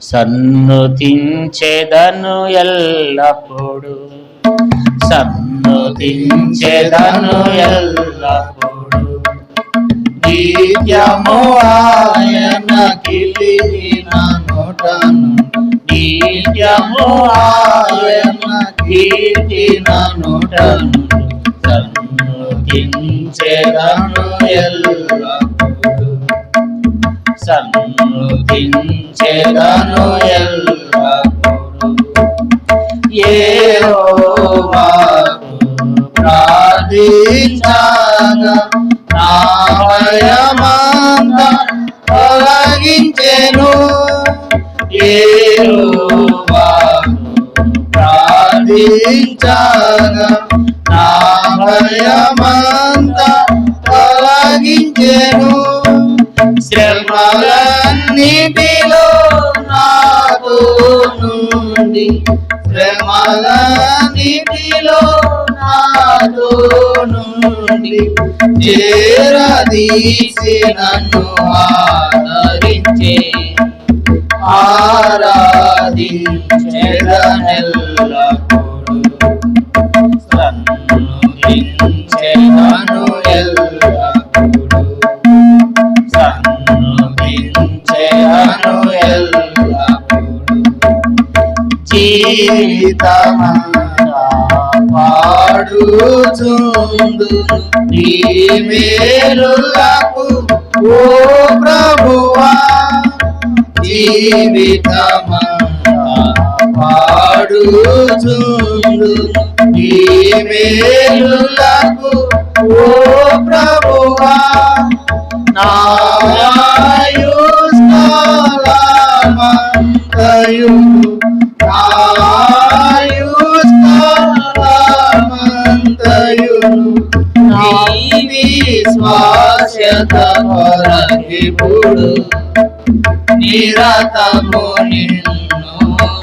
సన్నుతించెదను ఎల్లప్పుడు, సన్నుతించెదను ఎల్లప్పుడు. నిత్యము ఆయన కీర్తిన నోటను, నిత్యము ఆయన కీర్తిన నోటను. సన్నుతించెదను ఎల్లప్పుడు, సన్నుతించెదను ఎల్లప్పుడు. యెహోవాకు ప్రార్థించగా నా భయమంతా తొలగించెను. యెహోవాకు ప్రార్థించగా నా భయమంతా తొలగించెను. శ్రమలన్నిటిలో నాతో నుండి, శ్రమలన్నిటిలో నాతో నుండి చేరదీసి నన్ను ఆదరించే, ఆరాధించెదనెల్లప్పుడు. సన్నుతించెదను ఎల్లప్పుడు, సన్నుతించెదను ఎల్లప్పుడు. జీవితమంతా పాడుచుందును నీ మేలులకు ఓ ప్రభువా. జీవితమంతా పాడుచుందును నీ మేలులకు ఓ ప్రభువా. నా ఆయుష్కాలమంతయు, నా ఆయుష్కాలమంతయును నీ విశ్వాస్యత కొరకిప్పుడు నిరతము నిన్ను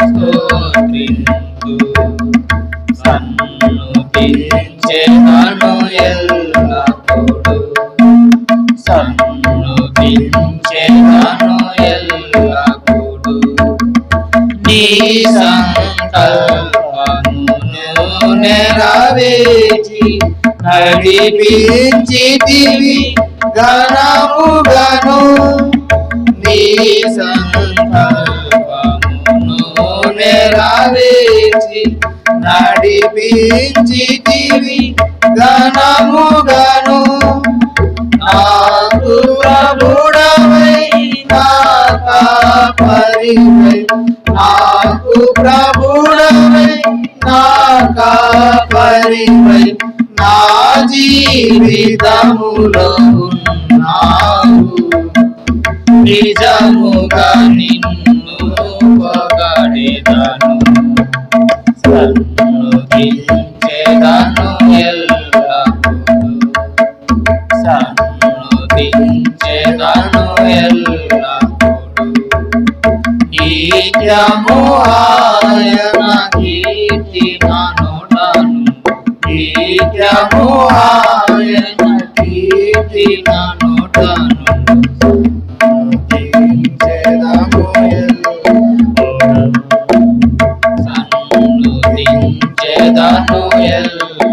స్తోత్రింతు. సన్నుతించెదను ఎల్లప్పుడు, సన్నుతించెదను ఎల్లప్పుడు. నీ సంకల్పమును నెరవేర్చి నడిపించితివి ఘనముగను. నీ సంకల్పమును నెరవేర్చి నడిపించితివి ఘనముగను. నాకు ప్రభుడవై నా కాపరివై, నాకు ప్రభుడవై నా కాపరివై నా జీవితములో ఉన్నావు. నిజముగా నిన్ను పొగడెదను. సన్నుతించెదను ఎల్లప్పుడు, సన్నుతించెదను ఎల్లప్పుడు. నిత్యము ఆయన కీర్తిన నోటను, నిత్యము ఆయన కీర్తిన నోటను. సన్నుతించెదను ఎల్లప్పుడు, సన్నుతించెదను ఎల్లప్పుడు.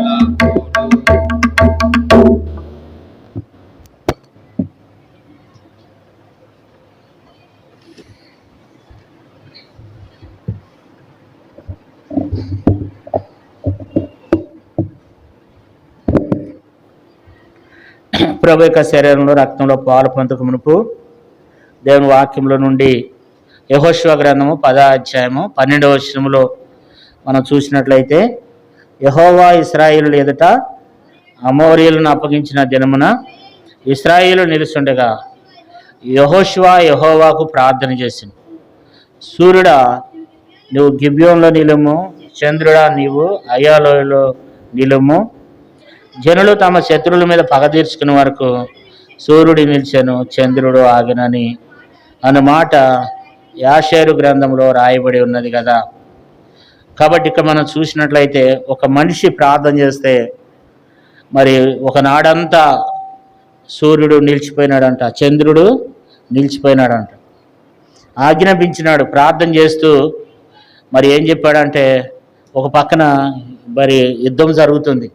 ప్రభు యొక్క శరీరంలో రక్తంలో పాలు పొందక మునుపు దేవుని వాక్యంలో నుండి యెహోషువ గ్రంథము 10వ అధ్యాయము 12వ వచనములో మనం చూసినట్లయితే, యెహోవా ఇశ్రాయేలు ఎదుట అమోరీయులను అప్పగించిన దినమున ఇశ్రాయేలు నిలుచుండగా యెహోషువ యెహోవాకు ప్రార్థన చేసింది. సూర్యుడా నువ్వు గిబ్యోన్లో నిలుము, చంద్రుడా నీవు అయ్యాలోయలో నిలుము. జనులు తమ శత్రువుల మీద పగ తీర్చుకునే వరకు సూర్యుడు నిలిచెను, చంద్రుడు ఆగినని అన్నమాట యాషేరు గ్రంథంలో రాయబడి ఉన్నది కదా. కాబట్టి ఇక్కడ మనం చూసినట్లయితే ఒక మనిషి ప్రార్థన చేస్తే మరి ఒకనాడంతా సూర్యుడు నిలిచిపోయినాడంట, చంద్రుడు నిలిచిపోయినాడంట. ఆజ్ఞాపించినాడు. ప్రార్థన చేస్తూ మరి ఏం చెప్పాడంటే, ఒక పక్కన మరి యుద్ధం జరుగుతుంది.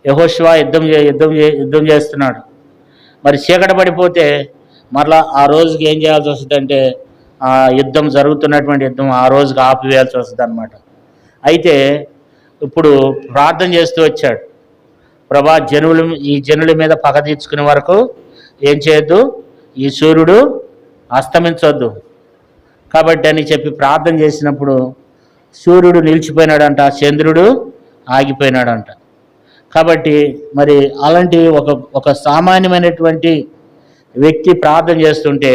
యెహోషువ యుద్ధం చేస్తున్నాడు. మరి చీకట పడిపోతే మరలా ఆ రోజుకి ఏం చేయాల్సి వస్తుందంటే, ఆ యుద్ధం జరుగుతున్నటువంటి యుద్ధం ఆ రోజుకి ఆపివేయాల్సి వస్తుంది అనమాట. అయితే ఇప్పుడు ప్రార్థన చేస్తూ వచ్చాడు, ప్రభా ఈ జనుల మీద పగ తీర్చుకునే వరకు ఏం చేయొద్దు, ఈ సూర్యుడు అస్తమించొద్దు కాబట్టి అని చెప్పి ప్రార్థన చేసినప్పుడు సూర్యుడు నిలిచిపోయినాడంట, చంద్రుడు ఆగిపోయినాడంట. కాబట్టి మరి అలాంటి ఒక సామాన్యమైనటువంటి వ్యక్తి ప్రార్థన చేస్తుంటే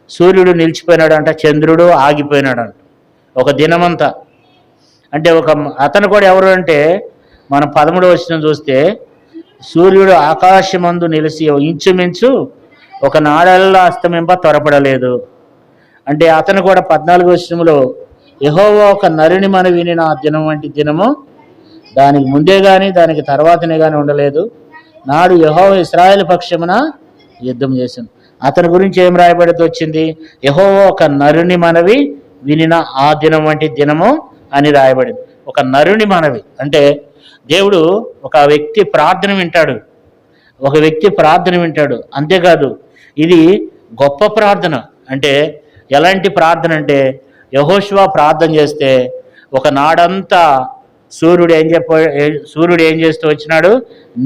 సూర్యుడు నిలిచిపోయినాడంట, చంద్రుడు ఆగిపోయినాడంట ఒక దినమంతా. అంటే అతను కూడా ఎవరు అంటే, మనం 13వ వచనం చూస్తే, సూర్యుడు ఆకాశమందు నిలిచి ఇంచుమించు ఒక నాడల్లా అస్తమింప త్వరపడలేదు. అంటే అతను కూడా 14వ వచనంలో, యెహోవా ఒక నరుని మనవి నా దినం వంటి దినము దానికి ముందే కానీ దానికి తర్వాతనే కానీ ఉండలేదు. నాడు యెహోవా ఇశ్రాయేలు పక్షమున యుద్ధం చేశాను. అతని గురించి ఏం రాయబడితే వచ్చింది, యెహోవా ఒక నరుని మనవి వినిన ఆ దినం వంటి దినము అని రాయబడింది. ఒక నరుని మనవి అంటే దేవుడు ఒక వ్యక్తి ప్రార్థన వింటాడు. అంతేకాదు, ఇది గొప్ప ప్రార్థన. అంటే ఎలాంటి ప్రార్థన అంటే, యెహోషువ ప్రార్థన చేస్తే ఒక నాడంతా సూర్యుడు ఏం చేస్తూ వచ్చినాడు,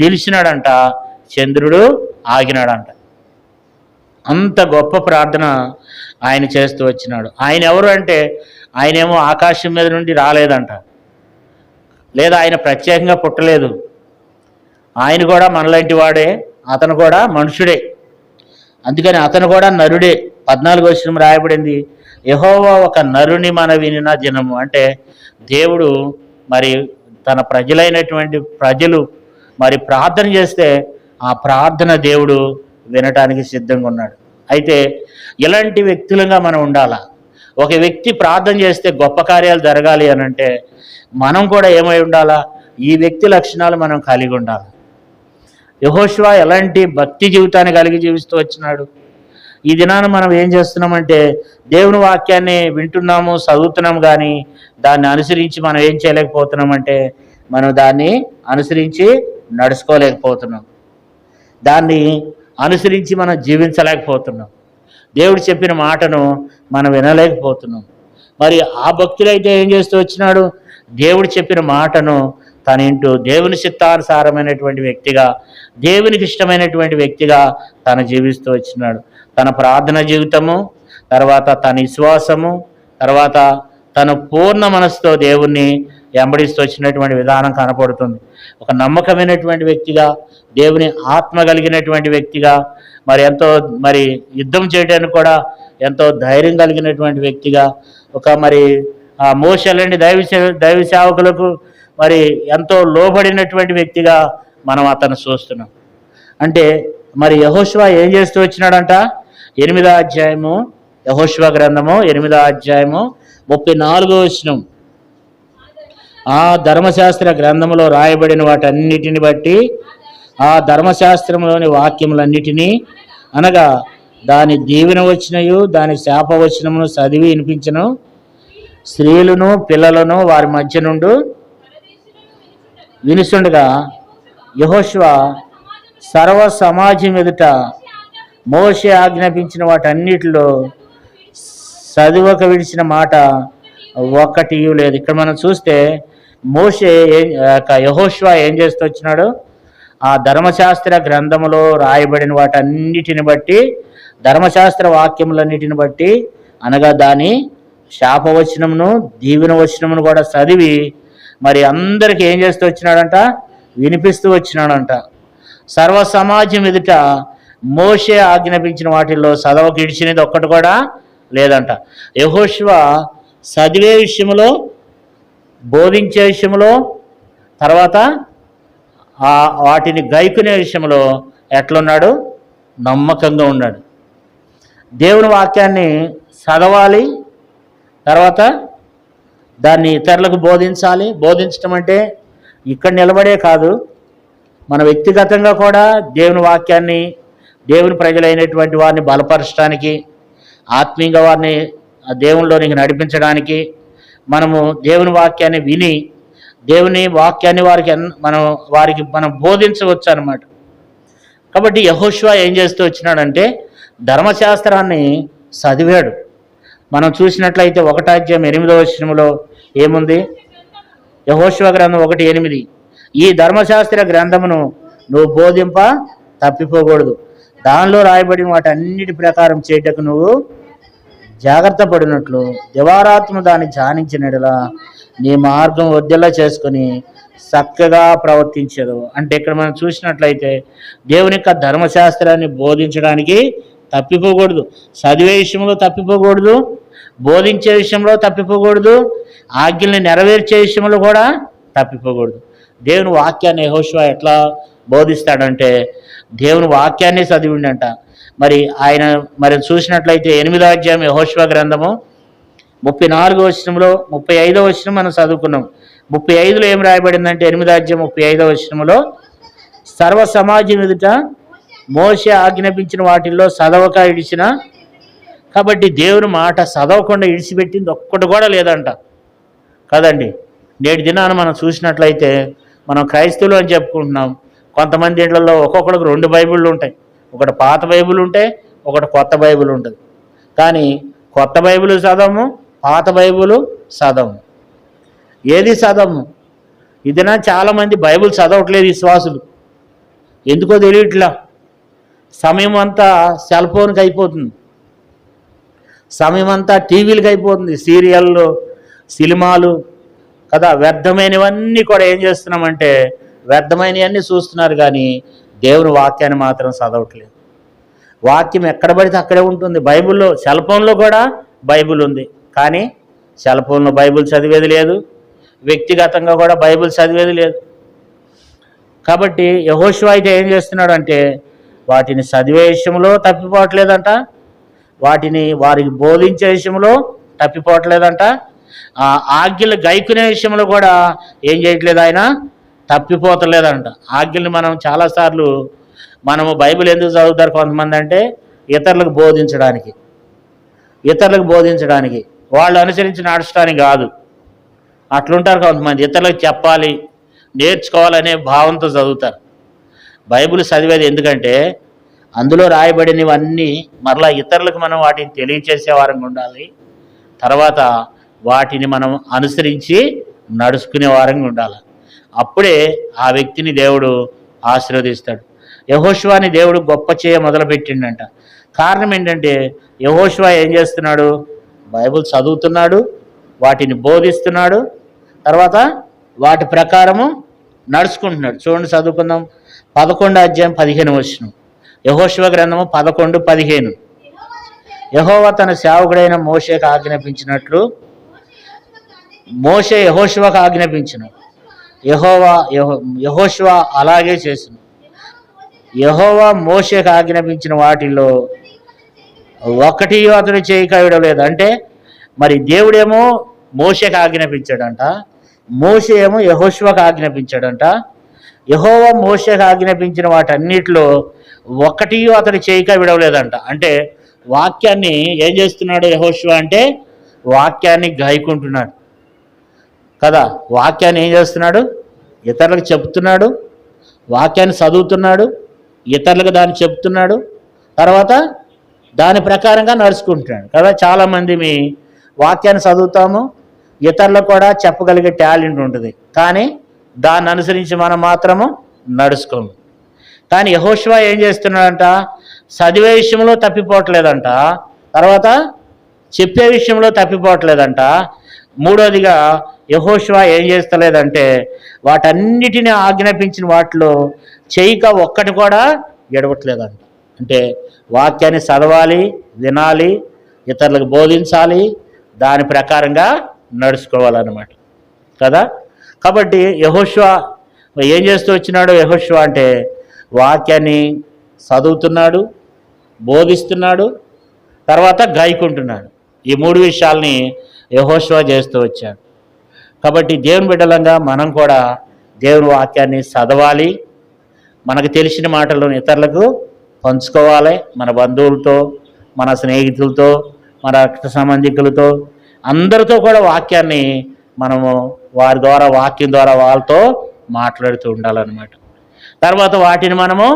నిలిచినాడంట, చంద్రుడు ఆగినాడంట. అంత గొప్ప ప్రార్థన ఆయన చేస్తూ వచ్చినాడు. ఆయన ఎవరు అంటే, ఆయనేమో ఆకాశం మీద నుండి రాలేదంట, లేదా ఆయన ప్రత్యేకంగా పుట్టలేదు. ఆయన కూడా మనలాంటి వాడే, అతను కూడా మనుషుడే. అందుకని అతను కూడా నరుడే. 14వ వచనం రాయబడింది, యెహోవా ఒక నరుని వినిన దినము. అంటే దేవుడు మరి తన ప్రజలు మరి ప్రార్థన చేస్తే ఆ ప్రార్థన దేవుడు వినటానికి సిద్ధంగా ఉన్నాడు. అయితే ఇలాంటి వ్యక్తులుగా మనం ఉండాలా. ఒక వ్యక్తి ప్రార్థన చేస్తే గొప్ప కార్యాలు జరగాలి అని అంటే మనం కూడా ఏమై ఉండాలా, ఈ వ్యక్తి లక్షణాలు మనం కలిగి ఉండాలి. యెహోషువ ఎలాంటి భక్తి జీవితాన్ని కలిగి జీవిస్తూ వచ్చినాడు. ఈ దినాన మనం ఏం చేస్తున్నామంటే, దేవుని వాక్యాన్ని వింటున్నాము, చదువుతున్నాము, కానీ దాన్ని అనుసరించి మనం ఏం చేయలేకపోతున్నామంటే, మనం దాన్ని అనుసరించి నడుచుకోలేకపోతున్నాం, దాన్ని అనుసరించి మనం జీవించలేకపోతున్నాం, దేవుడు చెప్పిన మాటను మనం వినలేకపోతున్నాం. మరి ఆ భక్తులైతే ఏం చేస్తూ వచ్చినాడు, దేవుడు చెప్పిన మాటను తనింటూ దేవుని చిత్తానుసారమైనటువంటి వ్యక్తిగా, దేవునికి ఇష్టమైనటువంటి వ్యక్తిగా తను జీవిస్తూ వచ్చినాడు. తన ప్రార్థన జీవితము, తర్వాత తన విశ్వాసము, తర్వాత తను పూర్ణ మనసుతో దేవుణ్ణి వెంబడిస్తూ వచ్చినటువంటి విధానం కనపడుతుంది. ఒక నమ్మకమైనటువంటి వ్యక్తిగా, దేవుని ఆత్మ కలిగినటువంటి వ్యక్తిగా, ఎంతో యుద్ధం చేయడానికి కూడా ఎంతో ధైర్యం కలిగినటువంటి వ్యక్తిగా, మరి ఆ మోషేలండి దైవ సేవకులకు ఎంతో లోబడినటువంటి వ్యక్తిగా మనం అతను చూస్తున్నాం. అంటే యెహోషువ ఏం చేస్తూ వచ్చినాడంట, 8వ అధ్యాయము, యెహోషువ గ్రంథము 8వ అధ్యాయము 34వ వచనం, ఆ ధర్మశాస్త్ర గ్రంథములో రాయబడిన వాటన్నిటిని బట్టి, ఆ ధర్మశాస్త్రంలోని వాక్యములన్నిటినీ అనగా దాని దీవెన వచ్చినయు దాని శాప వచనమును చదివి వినిపించను స్త్రీలను పిల్లలను వారి మధ్య నుండి వినుచుండగా, యెహోషువ సర్వ సమాజం ఎదుట మోషే ఆజ్ఞాపించిన వాటన్నిటిలో చదువక విడిచిన మాట ఒక్కటి లేదు. ఇక్కడ మనం చూస్తే యెహోషువ ఏం చేస్తూ వచ్చినాడు, ఆ ధర్మశాస్త్ర గ్రంథములో రాయబడిన వాటన్నిటిని బట్టి, ధర్మశాస్త్ర వాక్యములన్నిటిని బట్టి, అనగా దాని శాపవచనమును దీవెన వచనమును కూడా చదివి అందరికీ ఏం చేస్తూ వచ్చినాడంట, వినిపిస్తూ వచ్చినాడంట. సర్వ సమాజం ఎదుట మోషే ఆజ్ఞాపించిన వాటిల్లో చదవకు ఇడిచినది ఒక్కటి కూడా లేదంట. యెహోషువ చదివే విషయంలో, బోధించే విషయంలో, తర్వాత వాటిని గైకునే విషయంలో ఎట్లున్నాడు, నమ్మకంగా ఉన్నాడు. దేవుని వాక్యాన్ని చదవాలి, తర్వాత దాన్ని ఇతరులకు బోధించాలి. బోధించడం అంటే ఇక్కడ నిలబడే కాదు, మన వ్యక్తిగతంగా కూడా దేవుని వాక్యాన్ని, దేవుని ప్రజలైనటువంటి వారిని బలపరచడానికి, ఆత్మీయంగా వారిని ఆ దేవునిలోనికి నడిపించడానికి మనము దేవుని వాక్యాన్ని విని దేవుని వాక్యాన్ని వారికి మనం బోధించవచ్చు అన్నమాట. కాబట్టి యెహోషువ ఏం చేస్తూ వచ్చినాడంటే ధర్మశాస్త్రాన్ని చదివాడు. మనం చూసినట్లయితే 1 అధ్యాయం 8వ వచనంలో ఏముంది? యెహోషువ గ్రంథం 1:8, ఈ ధర్మశాస్త్ర గ్రంథమును నువ్వు బోధింప తప్పిపోకూడదు, దానిలో రాయబడిన వాటన్నిటి ప్రకారం చేయటకు నువ్వు జాగ్రత్త పడినట్లు దివారాత్మ దాన్ని ధ్యానించినట్లా నీ మార్గం వద్దెలా చేసుకుని చక్కగా ప్రవర్తించదు. అంటే ఇక్కడ మనం చూసినట్లయితే దేవుని యొక్క ధర్మశాస్త్రాన్ని బోధించడానికి తప్పిపోకూడదు, చదివే విషయంలో తప్పిపోకూడదు, బోధించే విషయంలో తప్పిపోకూడదు, ఆజ్ఞల్ని నెరవేర్చే విషయంలో కూడా తప్పిపోకూడదు. దేవుని వాక్యాన్ని యెహోషువ ఎట్లా బోధిస్తాడంటే దేవుని వాక్యాన్ని చదివిండంట. మరి చూసినట్లయితే 8వ అధ్యాయం యెహోషువ గ్రంథము 34వ వచనంలో 35వ వచనం మనం చదువుకున్నాం. 35లో ఏం రాయబడిందంటే 8వ అధ్యాయం 35వ వచనంలో సర్వ సమాజం ఎదుట మోషే ఆజ్ఞాపించిన వాటిల్లో చదవక ఇడిచిన, కాబట్టి దేవుని మాట చదవకుండా ఇడిచిపెట్టింది ఒక్కటి కూడా లేదంట కదండి. నేటి దినాన్ని మనం చూసినట్లయితే మనం క్రైస్తవులు అని చెప్పుకుంటున్నాం, కొంతమంది ఇళ్లలో ఒక్కొక్కడికి 2 బైబిళ్ళు ఉంటాయి. ఒకటి పాత బైబిల్ ఉంటే ఒకటి కొత్త బైబిల్ ఉంటుంది. కానీ కొత్త బైబిల్ చదవము, పాత బైబిల్ చదవము. ఏది చదవము. ఇదినా చాలామంది బైబిల్ చదవట్లేదు విశ్వాసులు, ఎందుకో తెలియట్లా. సమయం అంతా సెల్ ఫోన్కి అయిపోతుంది, సమయం అంతా టీవీలకు అయిపోతుంది, సీరియళ్ళు, సినిమాలు కదా. వ్యర్థమైనవన్నీ కూడా ఏం చేస్తున్నామంటే వ్యర్థమైనవన్నీ చూస్తున్నారు, కానీ దేవుని వాక్యాన్ని మాత్రం చదవట్లేదు. వాక్యం ఎక్కడ పడితే అక్కడే ఉంటుంది. బైబిల్లో సెల్ ఫోన్లో కూడా బైబిల్ ఉంది, కానీ సెల్ ఫోన్లో బైబిల్ చదివేది లేదు, వ్యక్తిగతంగా కూడా బైబిల్ చదివేది లేదు. కాబట్టి యెహోషువ అయితే ఏం చేస్తున్నాడంటే వాటిని చదివే విషయంలో తప్పిపోవట్లేదంట, వారికి బోధించే విషయంలో తప్పిపోవట్లేదంట, ఆజ్ఞలు గైకునే విషయంలో కూడా ఏం చేయట్లేదు, ఆయన తప్పిపోతలేదంట. ఆజ్ఞలు మనం చాలాసార్లు మనము బైబిల్ ఎందుకు చదువుతారు కొంతమంది అంటే ఇతరులకు బోధించడానికి, వాళ్ళు అనుసరించి నడచడానికి కాదు. అట్లుంటారు కొంతమంది, ఇతరులకు చెప్పాలి, నేర్చుకోవాలనే భావంతో చదువుతారు. బైబిల్ చదివేది ఎందుకంటే అందులో రాయబడినవన్నీ మరలా ఇతరులకు మనం వాటిని తెలియచేసే వారంగా ఉండాలి, తర్వాత వాటిని మనం అనుసరించి నడుచుకునే వారంగా ఉండాలి. అప్పుడే ఆ వ్యక్తిని దేవుడు ఆశీర్వదిస్తాడు. యెహోషువని దేవుడు గొప్ప చేయ మొదలుపెట్టిండంట. కారణం ఏంటంటే యెహోషువ ఏం చేస్తున్నాడు? బైబిల్ చదువుతున్నాడు, వాటిని బోధిస్తున్నాడు, తర్వాత వాటి ప్రకారము నడుచుకుంటున్నాడు. చూడండి, చదువుకుందాం. 11వ అధ్యాయం 15వ వచనం, యెహోషువ గ్రంథము 11:15. యెహోవా తన సేవకుడైన మోషేకు ఆజ్ఞాపించినట్లు మోషే యెహోషువకు ఆజ్ఞాపించును, యెహోషువ అలాగే చేసిన. యెహోవా మోషేకు ఆజ్ఞాపించిన వాటిల్లో ఒకటి అతడు చేయక విడలేదు. అంటే మరి దేవుడేమో మోషేకు ఆజ్ఞాపించాడంట, మోషే ఏమో యెహోషువకు ఆజ్ఞాపించాడంట. యెహోవా మోషేకు ఆజ్ఞాపించిన వాటన్నిటిలో ఒకటి అతడు చేయక విడవలేదంట. అంటే వాక్యాన్ని ఏం చేస్తున్నాడు యెహోషువ అంటే వాక్యాన్ని గాయకుంటున్నాడు కదా. వాక్యాన్ని ఏం చేస్తున్నాడు? ఇతరులకు చెప్తున్నాడు, వాక్యాన్ని చదువుతున్నాడు, ఇతరులకు దాన్ని చెప్తున్నాడు, తర్వాత దాని ప్రకారంగా నడుచుకుంటున్నాడు కదా. చాలామంది మీ వాక్యాన్ని చదువుతాము, ఇతరులకు కూడా చెప్పగలిగే టాలెంట్ ఉంటుంది, కానీ దాన్ని అనుసరించి మనం మాత్రము నడుచుకోము. కానీ యెహోషువ ఏం చేస్తున్నాడంట? చదివే విషయంలో తప్పిపోవట్లేదంట, తర్వాత చెప్పే విషయంలో తప్పిపోవట్లేదంట. మూడోదిగా యెహోషువ ఏం చేస్తలేదంటే వాటన్నిటిని ఆజ్ఞాపించిన వాటిలో చేయక ఒక్కటి కూడా ఎడవట్లేదంట. అంటే వాక్యాన్ని చదవాలి, వినాలి, ఇతరులకు బోధించాలి, దాని ప్రకారంగా నడుచుకోవాలన్నమాట కదా. కాబట్టి యెహోషువ ఏం చేస్తూ వచ్చినాడు? యెహోషువ అంటే వాక్యాన్ని చదువుతున్నాడు, బోధిస్తున్నాడు, తర్వాత గాయకుంటున్నాడు. ఈ 3 విషయాల్ని యెహోషువ చేస్తూ వచ్చాడు. కాబట్టి దేవుని బిడ్డలంగా మనం కూడా దేవుని వాక్యాన్ని చదవాలి, మనకు తెలిసిన మాటలను ఇతరులకు పంచుకోవాలి, మన బంధువులతో, మన స్నేహితులతో, మన రక్త సంబంధికులతో అందరితో కూడా వాక్యాన్ని మనము వారి ద్వారా వాక్యం ద్వారా వాళ్ళతో మాట్లాడుతూ ఉండాలన్నమాట. తర్వాత వాటిని మనము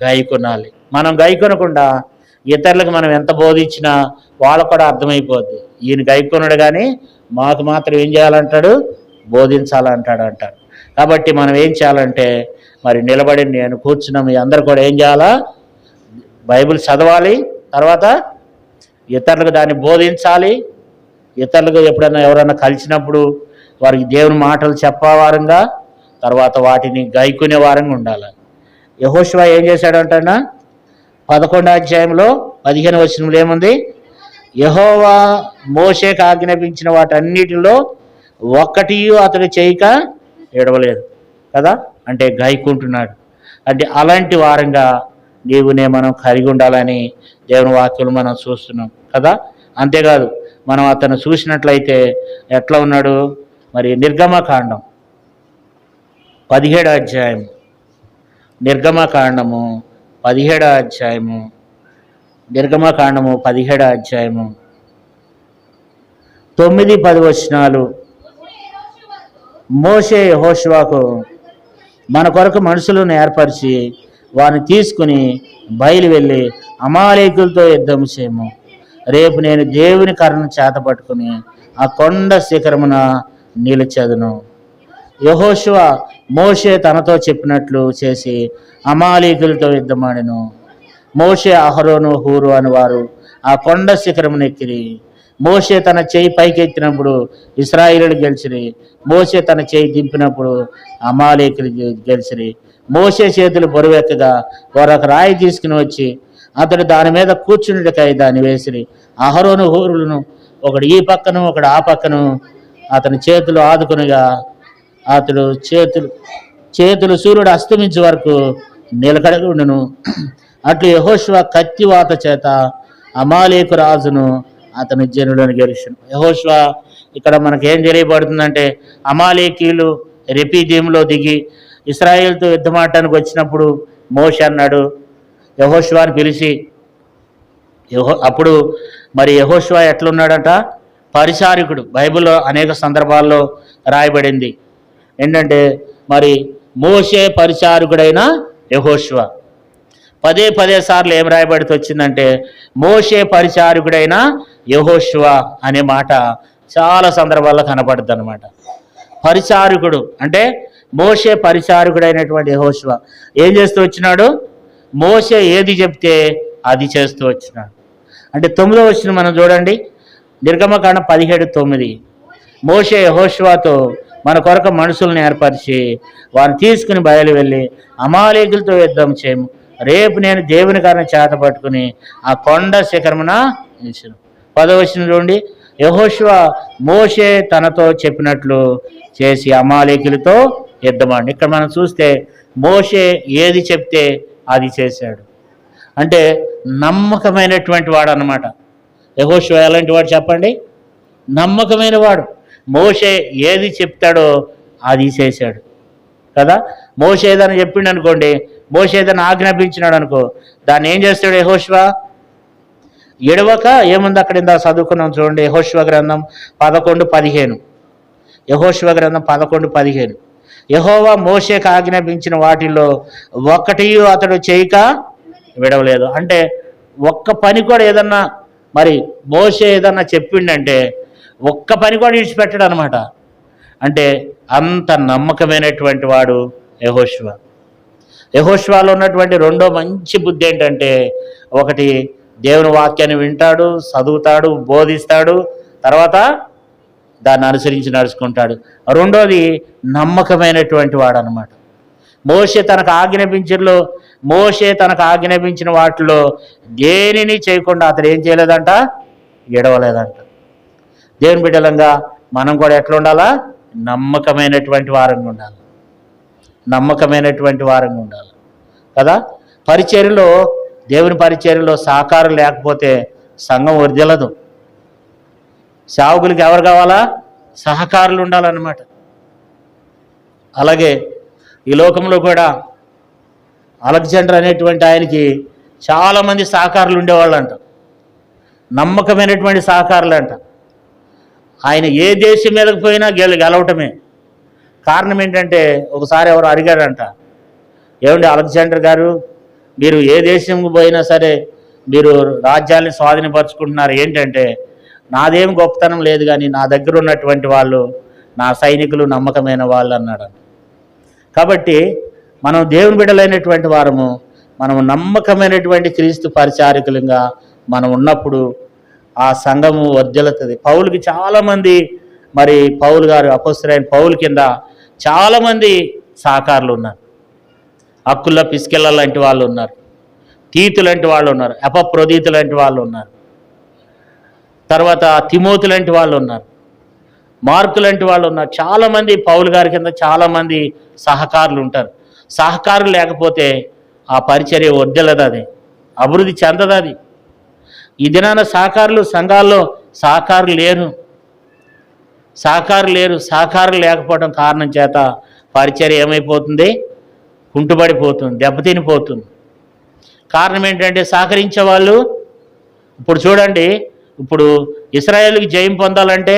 గైకొనాలి. మనం గైకొనకుండా ఇతరులకు మనం ఎంత బోధించినా వాళ్ళకు కూడా అర్థమైపోద్ది. ఈయన గైకొనడు కానీ మాకు మాత్రం ఏం చేయాలంటాడు, బోధించాలంటాడు. కాబట్టి మనం ఏం చేయాలంటే మరి నిలబడి నేను కూర్చున్న మీ అందరు కూడా ఏం చేయాలా, బైబిల్ చదవాలి, తర్వాత ఇతరులకు దాన్ని బోధించాలి. ఇతరులకు ఎప్పుడైనా ఎవరైనా కలిసినప్పుడు వారికి దేవుని మాటలు చెప్పవారంగా, తర్వాత వాటిని గైకునే వారంగా ఉండాలి. యెహోషువ ఏం చేశాడంటన్నా 11వ అధ్యాయంలో 15వ వచనంలో ఏముంది, యెహోవా మోషేకు ఆజ్ఞాపించిన వాటన్నిటిలో ఒక్కటి అతడు చేయక ఏడవలేదు కదా, అంటే గైకుంటున్నాడు. అంటే అలాంటి వారంగా నీవునే మనం కలిగి ఉండాలని దేవుని వాక్యం మనం చూస్తున్నాం కదా. అంతేకాదు మనం అతను చూసినట్లయితే ఎట్లా ఉన్నాడు, మరి నిర్గమకాండం 17వ అధ్యాయం, నిర్గమకాండము 17వ అధ్యాయము, నిర్గమకాండము 17వ అధ్యాయము 9-10 వచనాలు. మోషే యెహోషువకు మన కొరకు మనుషులను ఏర్పరిచి వారిని తీసుకుని బయలు వెళ్ళి అమాలేకులతో యుద్ధం చేయము. రేపు నేను దేవుని కర్రను చేత పట్టుకుని ఆ కొండ శిఖరమున నిలిచెదను. యెహోషువ మోషే తనతో చెప్పినట్లు చేసి అమాలేకులతో యుద్ధమాడెను. మోషే, అహరోను, హూరు అని వారు ఆ కొండ శిఖరమును ఎక్కిరి. మోషే తన చేయి పైకెత్తినప్పుడు ఇశ్రాయేలీయులు గెలిచిరి. మోషే తన చేయి దింపినప్పుడు అమాలేకులు గెలిచిరి. మోషే చేతులు బరువెక్కగా వారు ఒక రాయి తీసుకుని వచ్చి అతడు దాని మీద కూర్చుండికై దాన్ని వేసిరి. అహరోను, హూరులను ఒకడు ఈ పక్కను ఒకడు ఆ పక్కను అతని చేతులు ఆదుకునిగా అతడు చేతులు సూర్యుడు అస్తమించే వరకు నిలకడగా ఉండును. అట్లు యెహోషువ కత్తివాత చేత అమాలేకు రాజును అతని జనులను గెలిచెను. యెహోషువ ఇక్కడ మనకి ఏం తెలియబడుతుందంటే, అమాలేకీయులు రెపీదీములో దిగి ఇశ్రాయేలుతో యుద్ధమాడటానికి వచ్చినప్పుడు మోషే అన్నాడు యెహోషువని పిలిచి, అప్పుడు మరి యెహోషువ ఎట్లున్నాడంట, పరిచారకుడు. బైబిల్లో అనేక సందర్భాల్లో రాయబడింది ఏంటంటే, మరి మోషే పరిచారకుడైన యెహోషువ. పదే సార్లు ఏం రాయబడితే వచ్చిందంటే, మోషే పరిచారకుడైన యెహోషువ అనే మాట చాలా సందర్భాల్లో కనపడుతుంది అనమాట. పరిచారకుడు అంటే మోషే పరిచారకుడైనటువంటి యెహోషువ ఏం చేస్తూ వచ్చినాడు, మోషే ఏది చెప్తే అది చేస్తూ వచ్చినాడు. అంటే 9వ వచనం మనం చూడండి, నిర్గమకాండం 17:9. మోషే యెహోషువతో మన కొరకు మనుషులను ఏర్పరిచి వారిని తీసుకుని బయలు వెళ్ళి అమాలేకులతో యుద్ధం చేయము. రేపు నేను దేవుని కర్రను చేత పట్టుకుని ఆ కొండ శిఖరమున నిలిచెను. 10వ వచనం చూడండి, యెహోషువ మోషే తనతో చెప్పినట్లు చేసి అమాలేకులతో యుద్ధమాడి. ఇక్కడ మనం చూస్తే మోషే ఏది చెప్తే అది చేశాడు. అంటే నమ్మకమైనటువంటి వాడు అన్నమాట. యెహోషువ ఎలాంటి వాడు చెప్పండి, నమ్మకమైన వాడు. మోషే ఏది చెప్తాడో అది చేశాడు కదా. మోషే ఏదైనా చెప్పిండు అనుకోండి, మోషే ఏదైనా ఆజ్ఞాపించినాడు అనుకో, దాన్ని ఏం చేస్తాడు యెహోషువ, ఎడవక ఏముంది అక్కడ ఇందా చదువుకున్నాం చూడండి. యెహోషువ గ్రంథం 11:15. యెహోషువ గ్రంథం 11:15. యెహోవా మోషేకు ఆజ్ఞాపించిన వాటిల్లో ఒక్కటి అతడు చేయక విడవలేదు. అంటే ఒక్క పని కూడా ఏదన్నా మరి మోషే ఏదన్నా చెప్పిండంటే ఒక్క పని కూడా విడిచిపెట్టాడు అనమాట. అంటే అంత నమ్మకమైనటువంటి వాడు యెహోషువ. యెహోషువలో ఉన్నటువంటి రెండో మంచి బుద్ధి ఏంటంటే, ఒకటి దేవుని వాక్యాన్ని వింటాడు, చదువుతాడు, బోధిస్తాడు, తర్వాత దాన్ని అనుసరించి నడుచుకుంటాడు. రెండోది నమ్మకమైనటువంటి వాడు అనమాట. మోషే తనకు ఆజ్ఞాపించిన వాటిలో దేనిని చేయకుండా అతడు ఏం చేయలేదంట, ఎడవలేదంట. దేవుని బిడ్డలంగా మనం కూడా ఎట్లా ఉండాలా, నమ్మకమైనటువంటి వారంగా ఉండాలి. నమ్మకమైనటువంటి వారంగా ఉండాలి కదా. పరిచర్యలో, దేవుని పరిచర్యలో సహకారం లేకపోతే సంఘం వర్ధిల్లదు. సేవకులకి ఎవరు కావాలా, సహకారులు ఉండాలన్నమాట. అలాగే ఈ లోకంలో కూడా అలెగ్జాండర్ అనేటువంటి ఆయనకి చాలామంది సహకారులు ఉండేవాళ్ళు అంట. నమ్మకమైనటువంటి సహకారులు అంట. ఆయన ఏ దేశం మీదకి పోయినా గెలవటమే. కారణం ఏంటంటే ఒకసారి ఎవరు అడిగారంట, ఏమండి అలెగ్జాండర్ గారు, మీరు ఏ దేశంకి పోయినా సరే మీరు రాజ్యాన్ని స్వాధీనపరుచుకుంటున్నారు, ఏంటంటే నాదేం గొప్పతనం లేదు కానీ నా దగ్గర ఉన్నటువంటి వాళ్ళు, నా సైనికులు నమ్మకమైన వాళ్ళు అన్నాడు. కాబట్టి మనం దేవుని బిడ్డలైనటువంటి వారము, మనం నమ్మకమైనటువంటి క్రీస్తు పరిచారకులుగా మనం ఉన్నప్పుడు ఆ సంఘము వర్ధిల్లుతుంది. పౌలుకి చాలామంది, మరి పౌలు గారు అపొస్తలుడైన పౌలు కింద చాలామంది సహకారులు ఉన్నారు. అక్కుల పిస్కెళ్ళ లాంటి వాళ్ళు ఉన్నారు, తీతు లాంటి వాళ్ళు ఉన్నారు, ఎపప్రొదీతు లాంటి వాళ్ళు ఉన్నారు, తర్వాత తిమోతు లాంటి వాళ్ళు ఉన్నారు, మార్కు లాంటి వాళ్ళు ఉన్నారు. చాలామంది పౌలు గారి కింద చాలామంది సహకారులు ఉంటారు. సహకారులు లేకపోతే ఆ పరిచర్య వర్ధిల్లదు, అది అభివృద్ధి చెందదు. అది ఈ దినాన సహకారులు సంఘాల్లో సహకారులు లేరు. సహకారులు లేకపోవడం కారణం చేత పరిచర్య ఏమైపోతుంది? కుంటుబడిపోతుంది, దెబ్బతినిపోతుంది. కారణం ఏంటంటే సహకరించే వాళ్ళు, ఇప్పుడు చూడండి, ఇప్పుడు ఇశ్రాయేలుకి జయం పొందాలంటే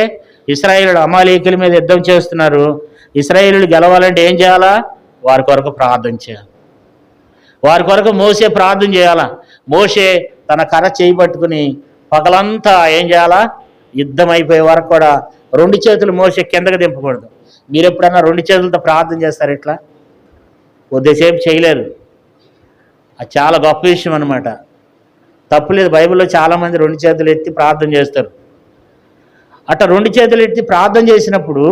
ఇశ్రాయేలు అమాలేకుల మీద యుద్ధం చేస్తున్నారు. ఇశ్రాయేలు గెలవాలంటే ఏం చేయాలా? వారి కొరకు ప్రార్థన చేయాలి. వారి కొరకు మోసే ప్రార్థన చేయాలా. మోసే తన కర్ర చేయి పట్టుకుని పగలంతా ఏం చేయాలా? యుద్ధం అయిపోయే వరకు కూడా 2 చేతులు మోసే కిందకి దింపకూడదు. మీరు ఎప్పుడన్నా 2 చేతులతో ప్రార్థన చేస్తారు? ఇట్లా కొద్దిసేపు చేయలేరు. అది చాలా గొప్ప విషయం అనమాట. తప్పులేదు, బైబిల్లో చాలామంది 2 చేతులు ఎత్తి ప్రార్థన చేస్తారు. అట్లా 2 చేతులు ఎత్తి ప్రార్థన చేసినప్పుడు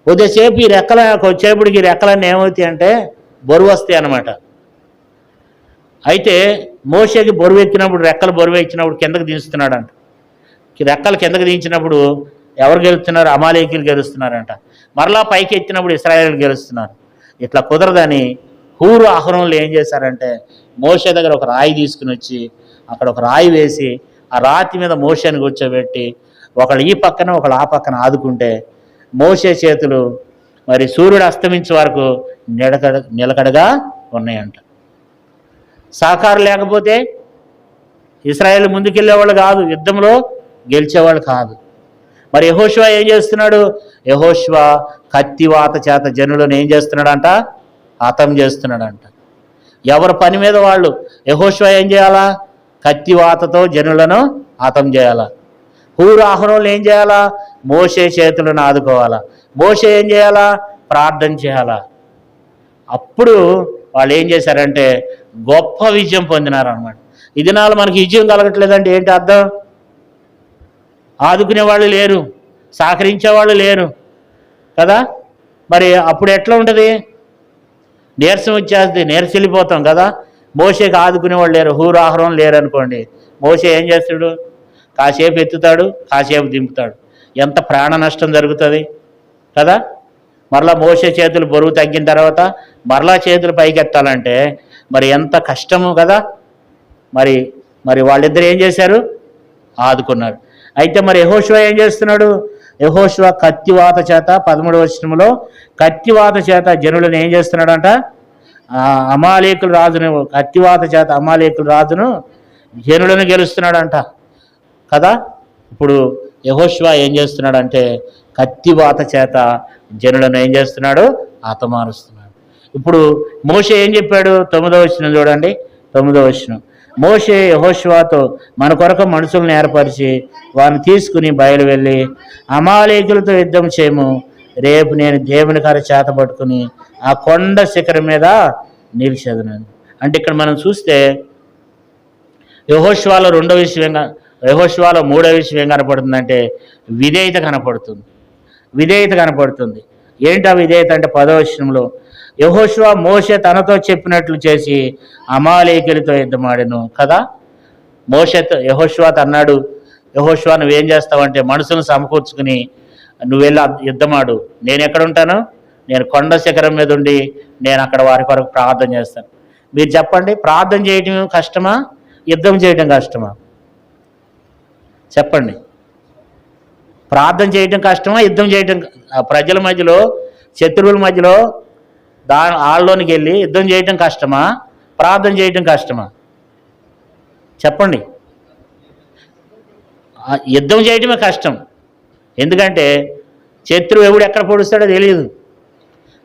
కొద్దిసేపు ఈ రెక్కల వచ్చేప్పటికి ఈ రెక్కలన్నీ ఏమవుతాయి అంటే బరువు వస్తాయి అన్నమాట. అయితే మోషేకి బరువు ఎక్కినప్పుడు, రెక్కలు బరువు ఎక్కినప్పుడు కిందకు దించుతున్నాడంట. రెక్కలు కిందకు దించినప్పుడు ఎవరు గెలుస్తున్నారు? అమాలేకీలు గెలుస్తున్నారంట. మరలా పైకి ఎత్తినప్పుడు ఇశ్రాయేలు గెలుస్తున్నారు. ఇట్లా కుదరదని హూరు ఆహ్రోన్లు ఏం చేశారంటే మోషే దగ్గర ఒక రాయి తీసుకుని వచ్చి అక్కడ ఒక రాయి వేసి ఆ రాతి మీద మోషేని కూర్చోబెట్టి ఒకళ్ళు ఈ పక్కన ఒకళ్ళు ఆ పక్కన ఆదుకుంటే మోషే చేతులు మరి సూర్యుడు అస్తమించే వరకు నిలకడగా ఉన్నాయంట. సహకారం లేకపోతే ఇశ్రాయేలు ముందుకెళ్ళేవాళ్ళు కాదు, యుద్ధంలో గెలిచేవాళ్ళు కాదు. మరి యెహోషువ ఏం చేస్తున్నాడు? యెహోషువ కత్తివాత చేత జనులను ఏం చేస్తున్నాడంట? హతం చేస్తున్నాడంట. ఎవరి పని మీద వాళ్ళు. యెహోషువ ఏం చేయాలా? కత్తివాతతో జనులను హతం చేయాలా. హూరు ఆహ్రోన్లు ఏం చేయాలా? మోషే చేతులను ఆదుకోవాలా. మోషే ఏం చేయాలా? ప్రార్థన చేయాలా. అప్పుడు వాళ్ళు ఏం చేశారంటే గొప్ప విజయం పొందినారు అనమాట. ఈ దినాలు మనకి విజయం కలగట్లేదంటే ఏంటి అర్థం? ఆదుకునే వాళ్ళు లేరు, సహకరించే వాళ్ళు లేరు కదా. మరి అప్పుడు ఎట్లా ఉంటుంది? నీరసం వచ్చేస్తుంది, నీరసిల్లిపోతాం కదా. మోషేకి ఆదుకునే వాళ్ళు లేరు, హూరు ఆహ్రోన్లు లేరు అనుకోండి. మోషే ఏం చేస్తాడు? కాసేపు ఎత్తుతాడు, కాసేపు దింపుతాడు. ఎంత ప్రాణ నష్టం జరుగుతుంది కదా. మరలా మోసే చేతులు బరువు తగ్గిన తర్వాత మరలా చేతులు పైకెత్తాలంటే మరి ఎంత కష్టము కదా. మరి వాళ్ళిద్దరు ఏం చేశారు? ఆదుకున్నారు. అయితే మరి యెహోషువ ఏం చేస్తున్నాడు? యెహోషువ కత్తివాత చేత 13వ వచనంలో కత్తివాత చేత జనులను ఏం చేస్తున్నాడంట? అమాలేకుల రాజును, కత్తివాత చేత అమాలేకుల రాజును జనులను గెలుస్తున్నాడంట కదా. ఇప్పుడు యెహోషువ ఏం చేస్తున్నాడంటే కత్తివాత చేత జనులను ఏం చేస్తున్నాడు? హతమారుస్తున్నాడు. ఇప్పుడు మోషే ఏం చెప్పాడు? 9వ వచనం చూడండి. 9వ వచనం, మోషే యెహోషువతో మన కొరకు మనుషులను ఏర్పరిచి వారిని తీసుకుని బయలు వెళ్ళి అమాలేకులతో యుద్ధం చేయము. రేపు నేను దేవుని కర్ర చేత పట్టుకుని ఆ కొండ శిఖరం మీద నిలిచేదనని. అంటే ఇక్కడ మనం చూస్తే యెహోషువలో 2వ విషయంగా, యెహోషువలో 3వ విషయం ఏం కనపడుతుందంటే విధేయత కనపడుతుంది. విధేయత కనపడుతుంది. ఏంటి ఆ విధేయత అంటే 10వ వచనంలో యెహోషువ మోషే తనతో చెప్పినట్లు చేసి అమాలేకులతో యుద్ధమాడెను కదా. మోషేతో యెహోషువతో అన్నాడు, యెహోషువ నువ్వేం చేస్తావంటే మనుషులను సమకూర్చుకుని నువ్వు వెళ్ళి యుద్ధమాడు. నేను ఎక్కడ ఉంటాను? నేను కొండ శిఖరం మీద ఉండి నేను అక్కడ వారి కొరకు ప్రార్థన చేస్తాను. మీరు చెప్పండి, ప్రార్థన చేయటం కష్టమా, యుద్ధం చేయటం కష్టమా? చెప్పండి. ప్రార్థన చేయటం కష్టమా, యుద్ధం చేయటం? ప్రజల మధ్యలో, శత్రువుల మధ్యలో వాళ్ళలోనికి వెళ్ళి యుద్ధం చేయటం కష్టమా, ప్రార్థన చేయటం కష్టమా? చెప్పండి. యుద్ధం చేయటమే కష్టం. ఎందుకంటే శత్రువు ఎవడు ఎక్కడ పొడుస్తాడో తెలియదు.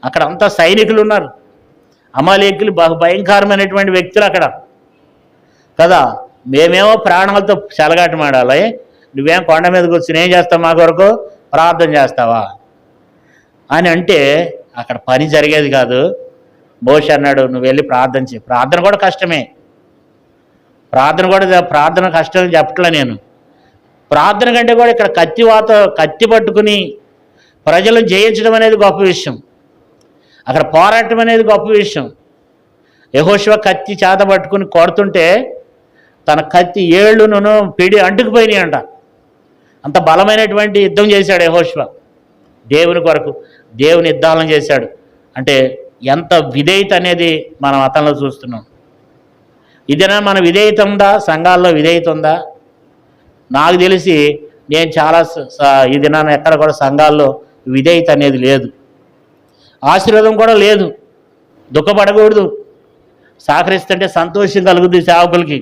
అక్కడ అంతా సైనికులు ఉన్నారు. అమాలేకులు భయంకరమైనటువంటి వ్యక్తులు అక్కడ కదా. మేమేమో ప్రాణాలతో చెలగాటమాడాలి, నువ్వేం కొండ మీద కూర్చుని ఏం చేస్తావు, మా కొరకు ప్రార్థన చేస్తావా అని అంటే అక్కడ పని జరిగేది కాదు. మోషే అన్నాడు, నువ్వు వెళ్ళి ప్రార్థన చేయి. ప్రార్థన కూడా కష్టమే. ప్రార్థన కష్టం చెప్పట్లే నేను. ప్రార్థన కంటే కూడా ఇక్కడ కత్తి పట్టుకుని ప్రజలను జయించడం అనేది గొప్ప విషయం. అక్కడ పోరాటం అనేది గొప్ప విషయం. యెహోషువ కత్తి చేత పట్టుకుని కొడుతుంటే తన కత్తి ఏళ్ళును పిడి అంటుకుపోయినాయి అంట. అంత బలమైనటువంటి యుద్ధం చేశాడు యెహోషువ దేవుని కొరకు. దేవుని యుద్ధాలను చేశాడు. అంటే ఎంత విధేయత అనేది మనం అతనిలో చూస్తున్నాం. ఇదేనా మన విధేయత ఉందా? సంఘాల్లో విధేయత ఉందా? నాకు తెలిసి నేను చాలా ఇది నన్ను ఎక్కడ కూడా సంఘాల్లో విధేయత అనేది లేదు. ఆశీర్వాదం కూడా లేదు. దుఃఖపడకూడదు. సహకరిస్తుంటే సంతోషం కలుగుతుంది సేవకులకి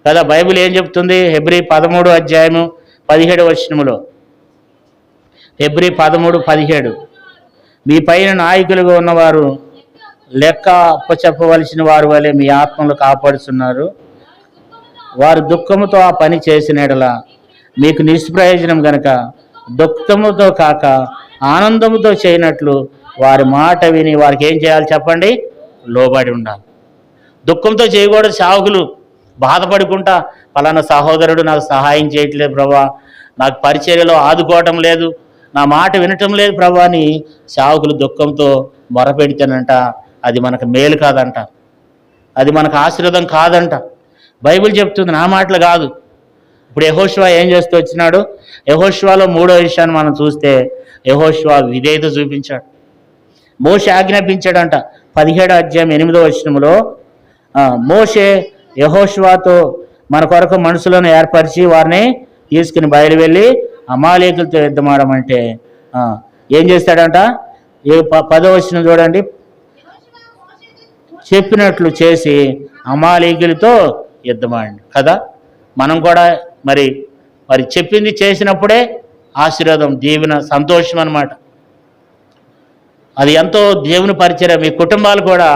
కదా. బైబిల్ ఏం చెప్తుంది? హెబ్రీ 13:17 హెబ్రీ 13:17 మీ పైన నాయకులుగా ఉన్నవారు లెక్క అప్పచెప్పవలసిన వారు వలె మీ ఆత్మలు కాపాడుతున్నారు. వారు దుఃఖముతో ఆ పని చేసిన ఎడల మీకు నిష్ప్రయోజనం గనక దుఃఖముతో కాక ఆనందముతో చేయనట్లు వారి మాట విని వారికి ఏం చేయాలి చెప్పండి? లోబడి ఉండాలి. దుఃఖంతో చేయకూడదు. సేవకులు బాధపడుకుంటా పలానా సహోదరుడు నాకు సహాయం చేయట్లేదు ప్రభా, నాకు పరిచర్యలో ఆదుకోవటం లేదు, నా మాట వినటం లేదు ప్రభా అని సేవకులు దుఃఖంతో మొరపెడితేనంట అది మనకు మేలు కాదంట, అది మనకు ఆశీర్వాదం కాదంట. బైబిల్ చెప్తుంది, నా మాటలు కాదు. ఇప్పుడు యెహోషువ ఏం చేస్తూ వచ్చినాడు? యెహోషువలో 3వ విషయాన్ని మనం చూస్తే యెహోషువ విధేయత చూపించాడు. మోషే ఆజ్ఞాపించాడంట. 17:8 మోషే యెహోషువతో మన కొరకు మనుషులను ఏర్పరిచి వారిని తీసుకుని బయలువెళ్ళి అమాలేకులతో యుద్ధమాడమంటే ఏం చేస్తాడంట? 10వ చూడండి. చెప్పినట్లు చేసి అమాలేకులతో యుద్ధమాడండి కదా. మనం కూడా మరి చెప్పింది చేసినప్పుడే ఆశీర్వాదం, దీవెన, సంతోషం అన్నమాట. అది ఎంతో దేవుని పరిచర్య. మీ కుటుంబాలు కూడా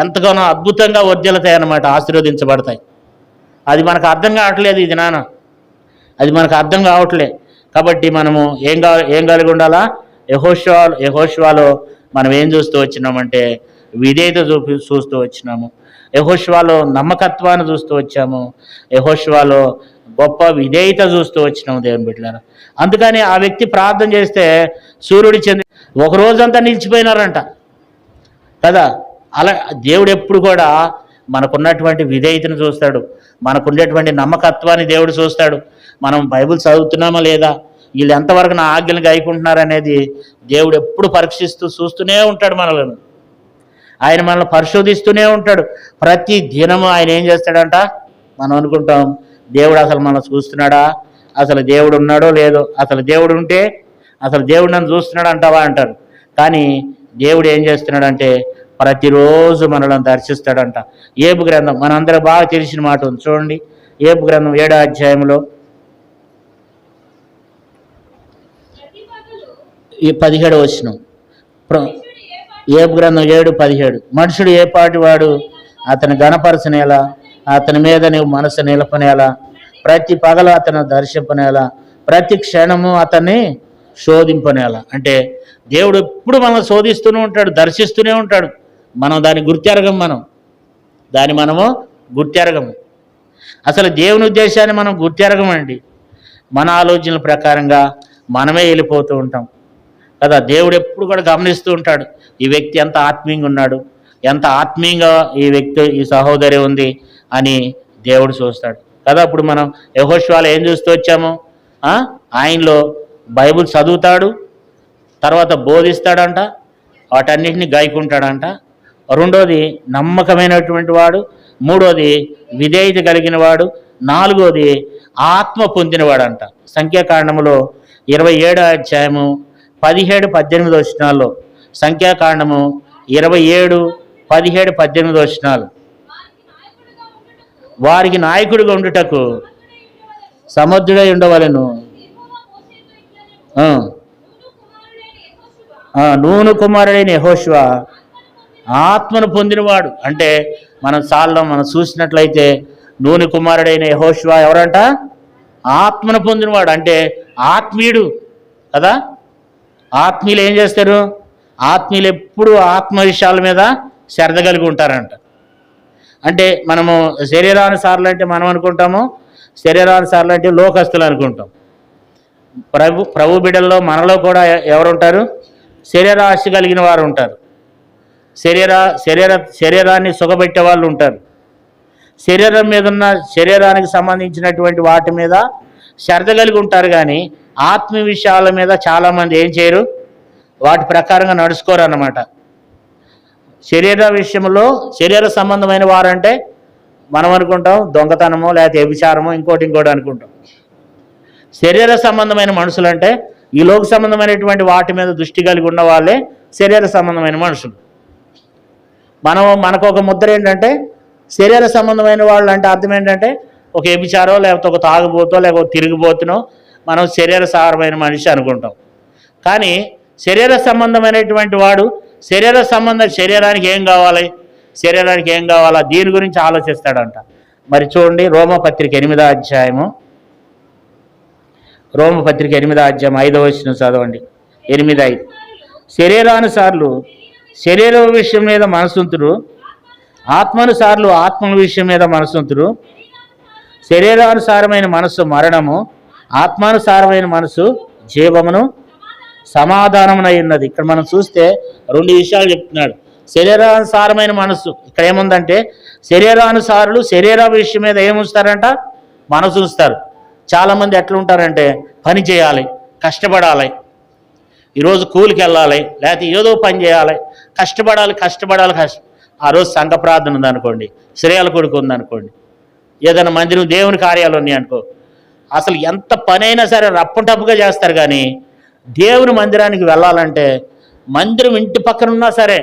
ఎంతగానో అద్భుతంగా వర్ధిల్లుతాయి అన్నమాట, ఆశీర్వదించబడతాయి. అది మనకు అర్థం కావట్లేదు ఇది నాన్న, అది మనకు అర్థం కావట్లే. కాబట్టి మనము ఏం కలిగి ఉండాలా? యెహోషువలో మనం ఏం చూస్తూ వచ్చినామంటే విధేయత చూస్తూ వచ్చినాము. యెహోషువలో నమ్మకత్వాన్ని చూస్తూ వచ్చాము. యెహోషువలో గొప్ప విధేయత చూస్తూ వచ్చినాము దేవుని బిడ్డలారా. అందుకని ఆ వ్యక్తి ప్రార్థన చేస్తే సూర్యుడు ఒక రోజంతా నిలిచిపోయినారంట కదా. అలా దేవుడు ఎప్పుడు కూడా మనకున్నటువంటి విధేయతను చూస్తాడు, మనకున్నటువంటి నమ్మకత్వాన్ని దేవుడు చూస్తాడు. మనం బైబిల్ చదువుతున్నామా లేదా, వీళ్ళు ఎంతవరకు నా ఆజ్ఞలు గైకుంటున్నారనేది దేవుడు ఎప్పుడు పరీక్షిస్తూ చూస్తూనే ఉంటాడు మనలను. ఆయన మనల్ని పరిశోధిస్తూనే ఉంటాడు. ప్రతి దినము ఆయన ఏం చేస్తాడంట? మనం అనుకుంటాం దేవుడు అసలు మనల్ని చూస్తున్నాడా, అసలు దేవుడు ఉన్నాడో లేదో, అసలు దేవుడు ఉంటే అసలు దేవుడు నన్ను చూస్తున్నాడు అంటావా అంటారు. కానీ దేవుడు ఏం చేస్తున్నాడంటే ప్రతిరోజు మనల్ని దర్శిస్తాడంట. ఏబు గ్రంథం మనందరూ బాగా తెలిసిన మాట ఉంది చూడండి. ఏబు గ్రంథం 7వ అధ్యాయంలో 17 ఏబు గ్రంథం 7:17 మనుషుడు ఏ పాటి వాడు అతని గణపరచనేలా, అతని మీద నీవు మనసు నిలపనేలా, ప్రతి పగలు అతను దర్శింపనేలా, ప్రతి క్షణము అతన్ని శోధింపనేలా. అంటే దేవుడు ఎప్పుడు మనల్ని శోధిస్తూనే ఉంటాడు, దర్శిస్తూనే ఉంటాడు. మనం దాన్ని మనము గుర్తెరగము. అసలు దేవుని ఉద్దేశాన్ని మనం గుర్తెరగమండి. మన ఆలోచనల ప్రకారంగా మనమే వెళ్ళిపోతూ ఉంటాం కదా. దేవుడు ఎప్పుడు కూడా గమనిస్తూ ఉంటాడు, ఈ వ్యక్తి ఎంత ఆత్మీయంగా ఉన్నాడు, ఎంత ఆత్మీయంగా ఈ సహోదరి ఉంది అని దేవుడు చూస్తాడు కదా. ఇప్పుడు మనం యెహోషువలో ఏం చూస్తూ వచ్చాము? ఆయనలో బైబిల్ చదువుతాడు, తర్వాత బోధిస్తాడంట, వాటన్నిటిని గాయకుంటాడంట. రెండోది నమ్మకమైనటువంటి వాడు, మూడోది విధేయత కలిగిన వాడు, నాలుగోది ఆత్మ పొందినవాడంట. సంఖ్యాకాండములో 27వ అధ్యాయము 17-18 సంఖ్యాకాండము 27-17 వారికి నాయకుడిగా ఉండుటకు సమర్థుడై ఉండవలెను. నూను కుమారుడైన యెహోషువ ఆత్మను పొందినవాడు. అంటే మనం చూసినట్లయితే నూనె కుమారుడైన యెహోషువ ఎవరంట? ఆత్మను పొందినవాడు, అంటే ఆత్మీయుడు కదా. ఆత్మీయులు ఏం చేస్తారు? ఆత్మీయులు ఎప్పుడు ఆత్మ విషయాల మీద శ్రద్ధ కలిగి ఉంటారంట. అంటే మనము శరీరానుసారులు అంటే మనం అనుకుంటాము, శరీరానుసారులు అంటే లోకస్తులు అనుకుంటాం. ప్రభు బిడ్డల్లో మనలో కూడా ఎవరుంటారు? శరీరాశ కలిగిన వారు ఉంటారు. శరీరాన్ని సుఖపెట్టే వాళ్ళు ఉంటారు. శరీరం మీద ఉన్న శరీరానికి సంబంధించినటువంటి వాటి మీద శ్రద్ధ కలిగి ఉంటారు. కానీ ఆత్మ విషయాల మీద చాలామంది ఏం చేయరు? వాటి ప్రకారంగా నడుచుకోరు అన్నమాట. శరీర విషయంలో శరీర సంబంధమైన వారంటే మనం అనుకుంటాం దొంగతనమో లేకపోతే వ్యభిచారమో ఇంకోటి అనుకుంటాం. శరీర సంబంధమైన మనుషులు అంటే ఈ లోక సంబంధమైనటువంటి వాటి మీద దృష్టి కలిగి ఉన్న వాళ్ళే శరీర సంబంధమైన మనుషులు. మనకు ఒక ముద్ర ఏంటంటే శరీర సంబంధమైన వాళ్ళు అంటే అర్థం ఏంటంటే ఒక వ్యభిచారో లేకపోతే ఒక తాగుబోతో లేకపోతే తిరిగిపోతునో మనం శరీర సారమైన మనిషి అనుకుంటాం. కానీ శరీర సంబంధమైనటువంటి వాడు శరీరానికి ఏం కావాలా దీని గురించి ఆలోచిస్తాడంట. మరి చూడండి, రోమపత్రిక 8వ అధ్యాయము 5వ వచనం చదవండి. 8:5 శరీరానుసార్లు శరీర విషయం మీద మనసుంతురు, ఆత్మానుసార్లు ఆత్మల విషయం మీద మనసుంతురు. శరీరానుసారమైన మనస్సు మరణము, ఆత్మానుసారమైన మనసు జీవమును సమాధానమునై ఉన్నది. ఇక్కడ మనం చూస్తే 2 విషయాలు చెప్తున్నాడు. శరీరానుసారమైన మనస్సు ఇక్కడ ఏముందంటే శరీరానుసారులు శరీర విషయం మీద ఏముంచుతారంట? మనసు ఉంచుతారు. చాలామంది ఎట్లా ఉంటారంటే పని చేయాలి, కష్టపడాలి, ఈరోజు కూలికి వెళ్ళాలి, లేకపోతే ఏదో పని చేయాలి, కష్టపడాలి. ఆ రోజు సంఘ ప్రార్థన ఉందనుకోండి, శ్రేయాల కొడుకు ఉందనుకోండి, ఏదైనా మందిరం దేవుని కార్యాలు ఉన్నాయనుకో, అసలు ఎంత పని అయినా సరే రప్పటప్పుగా చేస్తారు. కానీ దేవుని మందిరానికి వెళ్ళాలంటే మందిరం ఇంటి పక్కన ఉన్నా సరే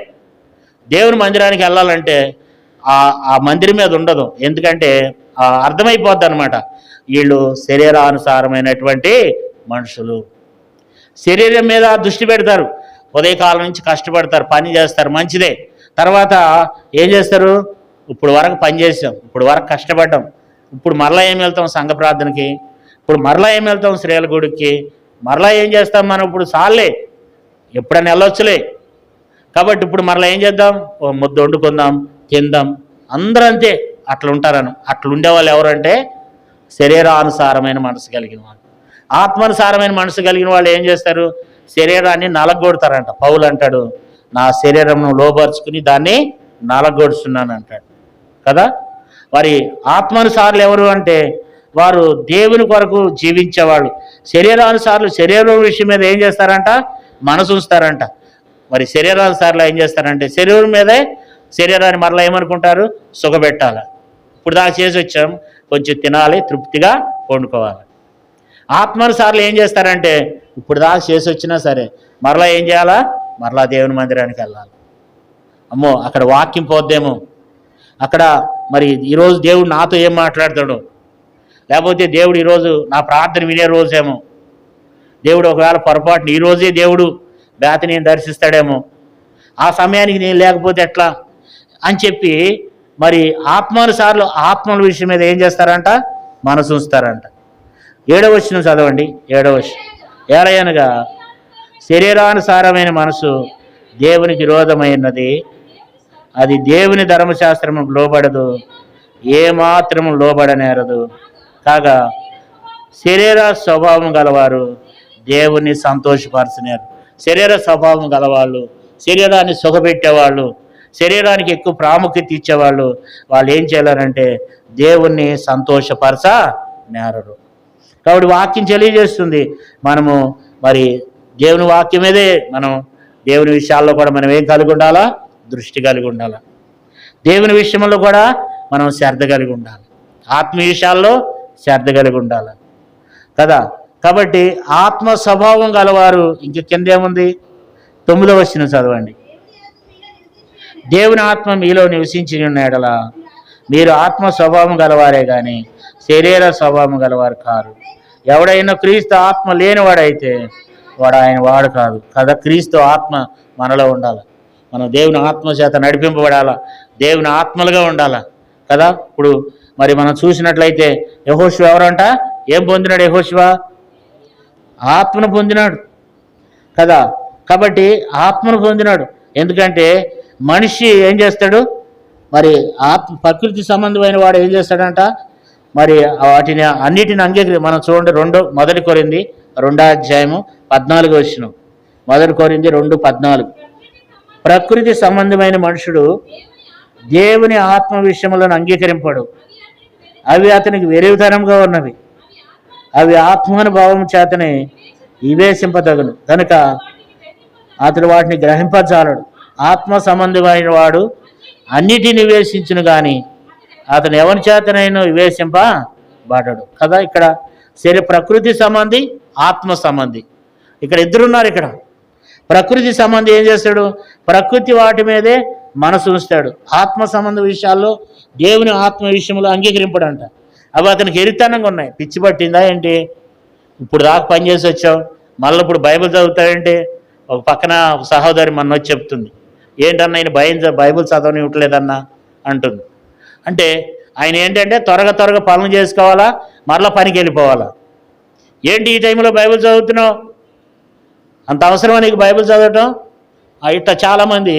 దేవుని మందిరానికి వెళ్ళాలంటే ఆ మందిరం మీద ఉండదు. ఎందుకంటే అర్థమైపోద్ది అనమాట, వీళ్ళు శరీరానుసారమైనటువంటి మనుషులు. శరీరం మీద దృష్టి పెడతారు, ఉదయకాలం నుంచి కష్టపడతారు, పని చేస్తారు, మంచిదే. తర్వాత ఏం చేస్తారు? ఇప్పుడు వరకు పని చేసాం, ఇప్పుడు వరకు కష్టపడ్డాం, ఇప్పుడు మరలా ఏం వెళ్తాం సంఘ ప్రార్థనకి, ఇప్పుడు మరలా ఏం వెళ్తాం శ్రేయాల గుడికి, మరలా ఏం చేస్తాం మనం? ఇప్పుడు సార్లే, ఎప్పుడైనా వెళ్ళొచ్చులే, కాబట్టి ఇప్పుడు మరలా ఏం చేద్దాం? ఓ ముద్ద వండుకుందాం, తిందాం. అందరూ అంతే, అట్లా ఉంటారని. అట్లా ఉండేవాళ్ళు ఎవరంటే శరీరానుసారమైన మనసు కలిగిన వాళ్ళు. ఆత్మానుసారమైన మనసు కలిగిన వాళ్ళు ఏం చేస్తారు? శరీరాన్ని నలగొడతారంట. పౌలు అంటాడు, నా శరీరంను లోపరుచుకుని దాన్ని నలగొడుస్తున్నాను అంటాడు కదా. మరి ఆత్మానుసారులు ఎవరు అంటే వారు దేవుని కొరకు జీవించేవాళ్ళు. శరీరానుసారులు శరీరం విషయం మీద ఏం చేస్తారంట? మనసు ఉంచుతారంట. మరి శరీరానుసారులు ఏం చేస్తారంటే శరీరం మీదే శరీరాన్ని మరలా ఏమనుకుంటారు? సుఖపెట్టాలి. ఇప్పుడు దాకా చేసి వచ్చాం, కొంచెం తినాలి, తృప్తిగా వండుకోవాలి. ఆత్మానుసారులు ఏం చేస్తారంటే ఇప్పుడు దాకా చేసి వచ్చినా సరే మరలా ఏం చేయాలా? మరలా దేవుని మందిరానికి వెళ్ళాలి. అమ్మో, అక్కడ వాక్యం పోద్దేమో, అక్కడ మరి ఈరోజు దేవుడు నాతో ఏం మాట్లాడతాడు, లేకపోతే దేవుడు ఈరోజు నా ప్రార్థన వినే రోజేమో, దేవుడు ఒకవేళ పొరపాటుని ఈరోజే దేవుడు బేతనీని దర్శిస్తాడేమో, ఆ సమయానికి నేను లేకపోతే ఎట్లా అని చెప్పి మరి ఆత్మానుసారులు ఆత్మల విషయం మీద ఏం చేస్తారంట? మనసు ఉంచుతారంట. 7వ వచనం చదవండి. 7వ వచనం, ఏలయనగా శరీరానుసారమైన మనసు దేవునికి విరోధమైనది, అది దేవుని ధర్మశాస్త్రము లోబడదు, ఏమాత్రము లోబడనేరదు. కాగా శరీర స్వభావం గలవారు దేవుణ్ణి సంతోషపరచనేరు. శరీర స్వభావం గలవాళ్ళు, శరీరాన్ని సుఖపెట్టేవాళ్ళు, శరీరానికి ఎక్కువ ప్రాముఖ్యత ఇచ్చేవాళ్ళు, వాళ్ళు ఏం చేయాలంటే దేవుణ్ణి సంతోషపరచనేరరు. కాబట్టి వాక్యం తెలియజేస్తుంది, మనము మరి దేవుని వాక్యం మీదే మనం దేవుని విషయాల్లో కూడా మనం ఏం కలిగి ఉండాలా? దృష్టి కలిగి ఉండాలి. దేవుని విషయంలో కూడా మనం శ్రద్ధ కలిగి ఉండాలి. ఆత్మ విషయాల్లో శ్రద్ధ కలిగి ఉండాలి కదా. కాబట్టి ఆత్మ స్వభావం గలవారు, ఇంక కింద ఏముంది? 9వ వచనం చదవండి. దేవుని ఆత్మ మీలో నివసించి ఉన్న ఎడల మీరు ఆత్మ స్వభావం గలవారే కానీ శరీర స్వభావం గలవారు కారు. ఎవడైనా క్రీస్తు ఆత్మ లేనివాడైతే వాడు ఆయన వాడు కాదు కదా. క్రీస్తు ఆత్మ మనలో ఉండాలి. మనం దేవుని ఆత్మ చేత నడిపింపబడాలా, దేవుని ఆత్మలుగా ఉండాలా కదా. ఇప్పుడు మరి మనం చూసినట్లయితే యెహోషువ ఎవరంట? ఏం పొందినాడు యెహోషువ? ఆత్మను పొందినాడు కదా. కాబట్టి ఆత్మను పొందినాడు. ఎందుకంటే మనిషి ఏం చేస్తాడు? మరి ప్రకృతి సంబంధమైన వాడు ఏం చేస్తాడంట? మరి వాటిని అన్నిటిని మనం చూడండి, మొదటి కొరింథీ 2:14 మొదటి కొరింథీ 2:14. ప్రకృతి సంబంధమైన మనుషుడు దేవుని ఆత్మ విషయములను అంగీకరింపడు, అవి అతనికి వెరివితనంగా ఉన్నవి, అవి ఆత్మానుభావం చేతనే వివేశింపదగును కనుక అతడు వాటిని గ్రహింపజాలడు. ఆత్మ సంబంధమైన వాడు అన్నిటిని నివేశించును కానీ అతను ఎవరి చేతనైనా వివేశింపబడడు కదా. ఇక్కడ ప్రకృతి సంబంధి, ఆత్మ సంబంధి, ఇక్కడ ఇద్దరున్నారు. ఇక్కడ ప్రకృతి సంబంధి ఏం చేస్తాడు? ప్రకృతి వాటి మీదే మనసు ఉంచుతాడు. ఆత్మ సంబంధ విషయాల్లో దేవుని ఆత్మ విషయంలో అంగీకరింపడంట. అవి అతనికి ఎరితనంగా ఉన్నాయి. పిచ్చి పట్టిందా ఏంటి? ఇప్పుడు దాకా పనిచేసి వచ్చావు, మళ్ళీ ఇప్పుడు బైబిల్ చదువుతాడంటే ఒక పక్కన సహోదరి మొన్న వచ్చి చెప్తుంది, ఏంటన్నా ఆయన బైబిల్ చదవనివ్వట్లేదన్నా అంటుంది. అంటే ఆయన ఏంటంటే త్వరగా పనులు చేసుకోవాలా, మరలా పనికి వెళ్ళిపోవాలా. ఏంటి ఈ టైంలో బైబిల్ చదువుతున్నావు? అంత అవసరమా నీకు బైబిల్ చదవటం? ఇట్లా చాలామంది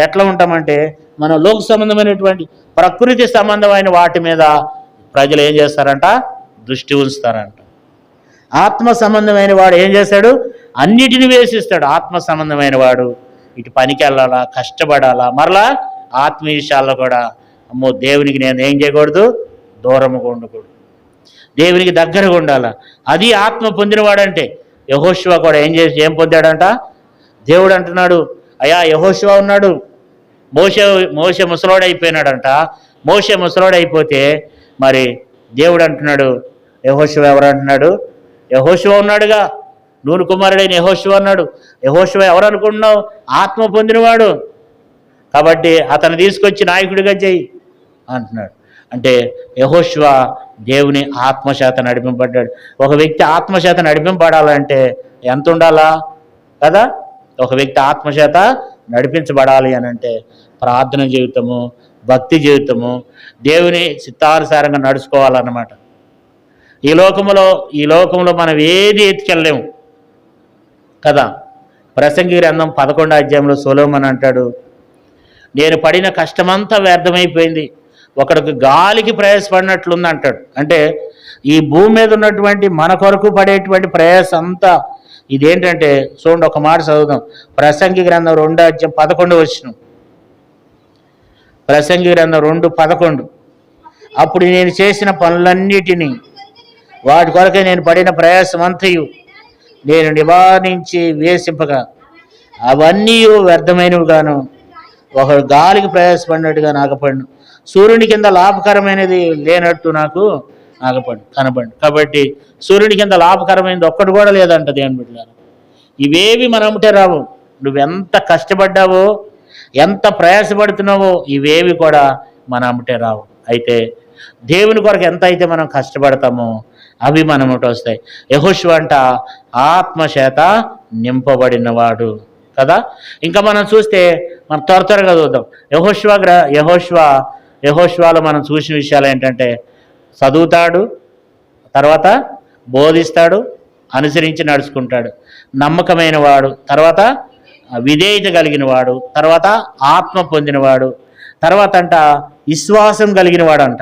ఎట్లా ఉంటామంటే మన లోక సంబంధమైనటువంటి ప్రకృతి సంబంధమైన వాటి మీద ప్రజలు ఏం చేస్తారంట? దృష్టి ఉంచుతారంట. ఆత్మ సంబంధమైన వాడు ఏం చేస్తాడు? అన్నిటిని వేసిస్తాడు. ఆత్మ సంబంధమైన వాడు ఇటు పనికి వెళ్ళాలా, కష్టపడాలా, మరలా ఆత్మ విషయాల్లో కూడా అమ్మో దేవునికి నేను ఏం చేయకూడదు, దూరముగా ఉండకూడదు, దేవునికి దగ్గరగా ఉండాలా. అది ఆత్మ పొందినవాడంటే. యెహోషువ కూడా ఏం పొందాడంట? దేవుడు అంటున్నాడు, అయ్యా యెహోషువ ఉన్నాడు, మోషే ముసలోడైపోయినాడంట. మోషే ముసలోడైపోతే మరి దేవుడు అంటున్నాడు, యెహోషువ ఎవరు అంటున్నాడు? యెహోషువ ఉన్నాడుగా, నూను కుమారుడైన యెహోషువ అన్నాడు. యెహోషువ ఎవరు అనుకుంటున్నావు? ఆత్మ పొందినవాడు. కాబట్టి అతను తీసుకొచ్చి నాయకుడిగా చేయి అంటున్నాడు. అంటే యెహోషువ దేవుని ఆత్మచేత నడిపింపబడ్డాడు. ఒక వ్యక్తి ఆత్మచేత నడిపింపబడాలంటే ఎంత ఉండాలా కదా. ఒక వ్యక్తి ఆత్మచేత నడిపించబడాలి అని అంటే ప్రార్థన జీవితము, భక్తి జీవితము, దేవుని చిత్తానుసారంగా నడుచుకోవాలన్నమాట. ఈ లోకంలో మనం ఏది ఎత్తుకెళ్ళలేము కదా. ప్రసంగి గ్రంథం 11 సొలొమోను అంటాడు, నేను పడిన కష్టమంతా వ్యర్థమైపోయింది, ఒకడికి గాలికి ప్రయాసపడినట్లుంది అంటాడు. అంటే ఈ భూమి మీద ఉన్నటువంటి మన కొరకు పడేటువంటి ప్రయాస అంతా ఇదేంటంటే చూడండి, ఒక మాట చదువుదాం. ప్రసంగి గ్రంథం 2:11. ప్రసంగి గ్రంథం 2:11. అప్పుడు నేను చేసిన పనులన్నిటినీ వాటి కొరకే నేను పడిన ప్రయాసం అంతయు నేను నివారించి వేసింపగా అవన్నీ వ్యర్థమైనవిగాను ఒక గాలికి ప్రయాసపడినట్టుగా నాగపడిను. సూర్యుని కింద లాభకరమైనది లేనట్టు నాకు కనపడి. కాబట్టి సూర్యుని కింద లాభకరమైనది ఒక్కటి కూడా లేదంట దేవుని బిడ్డలారా. ఇవేవి మన అమ్మటే రావు. నువ్వెంత కష్టపడ్డావో, ఎంత ప్రయాసపడుతున్నావో ఇవేవి కూడా మన అమ్మటే రావు. అయితే దేవుని కొరకు ఎంత అయితే మనం కష్టపడతామో అవి మన అమ్మట వస్తాయి. యెహోషువ అంట ఆత్మచేత నింపబడినవాడు కదా. ఇంకా మనం చూస్తే మనం త్వరగా చూద్దాం. యెహోషువలో మనం చూసిన విషయాలు ఏంటంటే చదువుతాడు, తర్వాత బోధిస్తాడు, అనుసరించి నడుచుకుంటాడు, నమ్మకమైన వాడు, తర్వాత విధేయత కలిగిన వాడు, తర్వాత ఆత్మ పొందినవాడు, తర్వాత అంట విశ్వాసం కలిగిన వాడు అంట.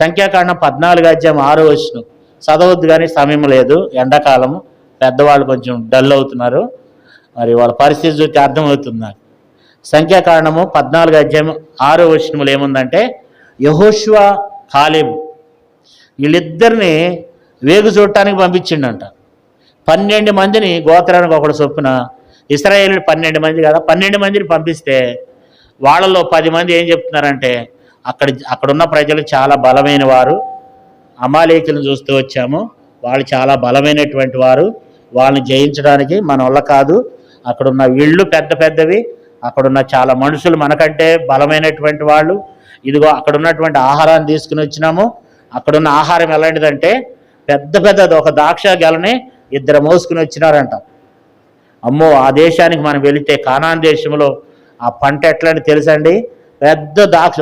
సంఖ్యాకాండం 14:6 చదవద్దు కానీ సమయం లేదు, ఎండాకాలము, పెద్దవాళ్ళు కొంచెం డల్ అవుతున్నారు, మరి వాళ్ళ పరిస్థితి చూస్తే అర్థమవుతుంది నాకు. సంఖ్యాకాండము 14:6 ఏముందంటే యెహోషువ కాలేబు వీళ్ళిద్దరిని వేగు చూడటానికి పంపించిండంట. 12 మందిని గోత్రానికి ఒకడు చొప్పున, ఇశ్రాయేలు 12 మంది కదా, 12 మందిని పంపిస్తే వాళ్ళలో 10 మంది ఏం చెప్తున్నారంటే అక్కడున్న ప్రజలు చాలా బలమైన వారు, అమాలేకులను చూస్తూ వచ్చాము, వాళ్ళు చాలా బలమైనటువంటి వారు, వాళ్ళని జయించడానికి మన వల్ల కాదు, అక్కడున్న ఇళ్ళు పెద్దవి, అక్కడున్న చాలా మనుషులు మనకంటే బలమైనటువంటి వాళ్ళు, ఇదిగో అక్కడ ఉన్నటువంటి ఆహారాన్ని తీసుకుని వచ్చినాము. అక్కడున్న ఆహారం ఎలాంటిదంటే పెద్ద పెద్దది, ఒక ద్రాక్ష గెలని 2 మోసుకుని వచ్చినారంట. అమ్మో, ఆ దేశానికి మనం వెళితే కానాన్ దేశంలో ఆ పంట ఎట్లని తెలుసండి? పెద్ద ద్రాక్ష,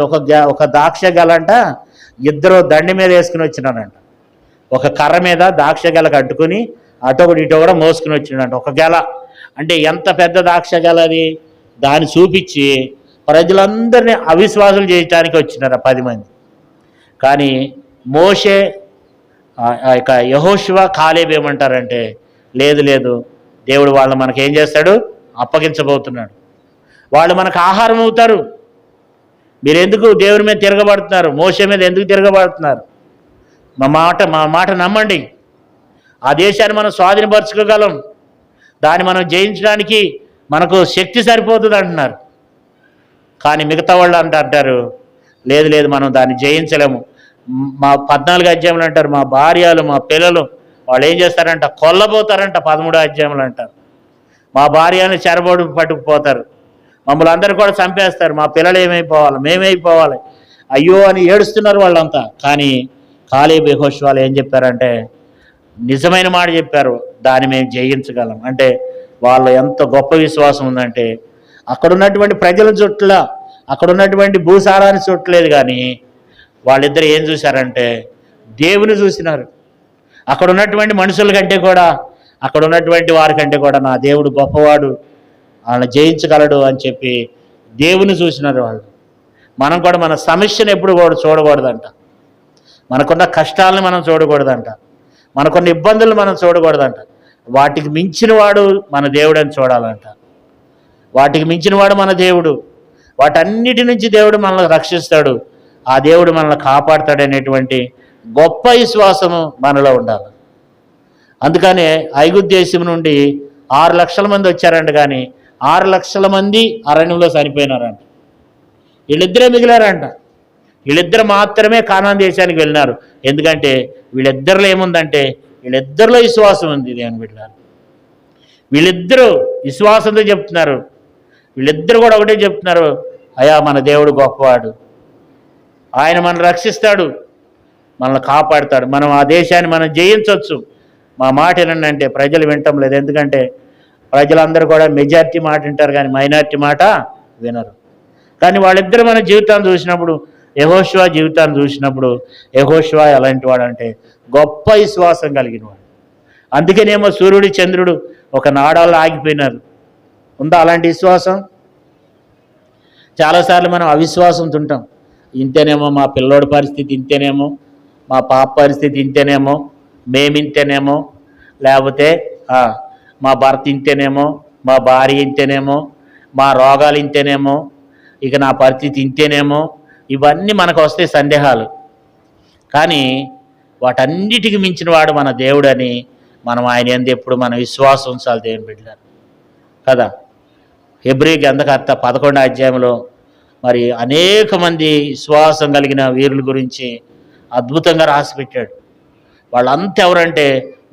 ఒక ద్రాక్ష గెలంట 2 దండి మీద వేసుకుని వచ్చినారంట. ఒక కర్ర మీద ద్రాక్ష గెల కట్టుకుని అటొకటి ఇటో కూడా మోసుకుని వచ్చినాడంట. ఒక గెల అంటే ఎంత పెద్ద ద్రాక్ష గెల అది? దాన్ని చూపించి ప్రజలందరినీ అవిశ్వాసులు చేయటానికి వచ్చినారు 10 మంది. కానీ మోషే, ఇక యెహోషువ, కాలేబు ఏమంటారంటే లేదు లేదు, దేవుడు వాళ్ళని మనకేం చేస్తాడు? అప్పగించబోతున్నాడు. వాళ్ళు మనకు ఆహారం అవుతారు. మీరు ఎందుకు దేవుని మీద తిరగబడుతున్నారు? మోషే మీద ఎందుకు తిరగబడుతున్నారు? మా మాట నమ్మండి. ఆ దేశాన్ని మనం స్వాధీనపరచుకోగలం. దాన్ని మనం జయించడానికి మనకు శక్తి సరిపోతుంది అంటున్నారు. కానీ మిగతా వాళ్ళు అంటారు లేదు లేదు, మనం దాన్ని జయించలేము. మా 14 అధ్యాయంలో అంటారు, మా భార్యలు, మా పిల్లలు వాళ్ళు ఏం చేస్తారంట? కొల్లబోతారంట. 13 అధ్యాయంలో అంటారు, మా భార్యని చెరబోడు పట్టుకుపోతారు, మమ్మల్ని అందరూ కూడా చంపేస్తారు, మా పిల్లలు ఏమైపోవాలి, మేమైపోవాలి, అయ్యో అని ఏడుస్తున్నారు వాళ్ళంతా. కానీ కాలేబు, యెహోషువలు ఏం చెప్పారంటే నిజమైన మాట చెప్పారు, దాన్ని మేము జయించగలం. అంటే వాళ్ళు ఎంత గొప్ప విశ్వాసం ఉందంటే అక్కడ ఉన్నటువంటి ప్రజల చుట్ల, అక్కడ ఉన్నటువంటి భూసారాన్ని చుట్టలేదు, కానీ వాళ్ళిద్దరు ఏం చూశారంటే దేవుని చూసినారు. అక్కడ ఉన్నటువంటి మనుషుల కంటే కూడా, అక్కడ ఉన్నటువంటి వారి కంటే కూడా నా దేవుడు గొప్పవాడు, వాళ్ళని జయించగలడు అని చెప్పి దేవుని చూసినారు వాళ్ళు. మనం కూడా మన సమస్యను ఎప్పుడు కూడా చూడకూడదంట. మనకున్న కష్టాలను మనం చూడకూడదంట. మనకున్న ఇబ్బందులు మనం చూడకూడదంట. వాటికి మించిన వాడు మన దేవుడు అని చూడాలంట. వాటికి మించిన వాడు మన దేవుడు. వాటన్నిటి నుంచి దేవుడు మనల్ని రక్షిస్తాడు, ఆ దేవుడు మనల్ని కాపాడుతాడనేటువంటి గొప్ప విశ్వాసము మనలో ఉండాలి. అందుకనే ఐగుప్తు దేశం నుండి 6 లక్షల మంది వచ్చారంట, కానీ 6 లక్షల మంది అరణ్యంలో చనిపోయినారంట. వీళ్ళిద్దరే మిగిలారంట. వీళ్ళిద్దరు మాత్రమే కానాన్ దేశానికి వెళ్ళినారు. ఎందుకంటే వీళ్ళిద్దరిలో ఏముందంటే వీళ్ళిద్దరిలో విశ్వాసం ఉంది. దేవుని బిడ్డలారా, వీళ్ళిద్దరూ విశ్వాసంతో చెప్తున్నారు. వీళ్ళిద్దరు కూడా ఒకటే చెప్తున్నారు, అయ్యా మన దేవుడు గొప్పవాడు, ఆయన మనల్ని రక్షిస్తాడు, మనల్ని కాపాడుతాడు, మనం ఆ దేశాన్ని మనం జయించవచ్చు. మా మాట ఏంటంటే ప్రజలు వినటం లేదు. ఎందుకంటే ప్రజలందరూ కూడా మెజారిటీ మాట వింటారు, కానీ మైనారిటీ మాట వినరు. కానీ వాళ్ళిద్దరు మన జీవితాన్ని చూసినప్పుడు, యెహోషువ జీవితాన్ని చూసినప్పుడు, యెహోషువ ఎలాంటి వాడు అంటే గొప్ప విశ్వాసం కలిగిన వాడు. అందుకనేమో సూర్యుడు, చంద్రుడు ఒక నాడాల్లో ఆగిపోయినారు. ఉందా అలాంటి విశ్వాసం? చాలాసార్లు మనం అవిశ్వాసంతో ఉంటాం. ఇంతేనేమో, మా పిల్లోడి పరిస్థితి ఇంతేనేమో, మా పాప పరిస్థితి ఇంతేనేమో, మేమింతేనేమో, లేకపోతే మా భర్త ఇంతేనేమో, మా భార్య ఇంతేనేమో, మా రోగాలు ఇంతేనేమో, ఇక నా పరిస్థితి ఇంతేనేమో, ఇవన్నీ మనకు వస్తాయి సందేహాలు. కానీ వాటన్నిటికి మించిన వాడు మన దేవుడని మనం ఆయన యందు ఎప్పుడు మన విశ్వాసం ఉంచాలి. దేవుని బిడ్డలారా కదా. హెబ్రీ గ్రంథకర్త 11వ అధ్యాయంలో మరి అనేక మంది విశ్వాసం కలిగిన వీరుల గురించి అద్భుతంగా రాసిపెట్టాడు. వాళ్ళంతా ఎవరంటే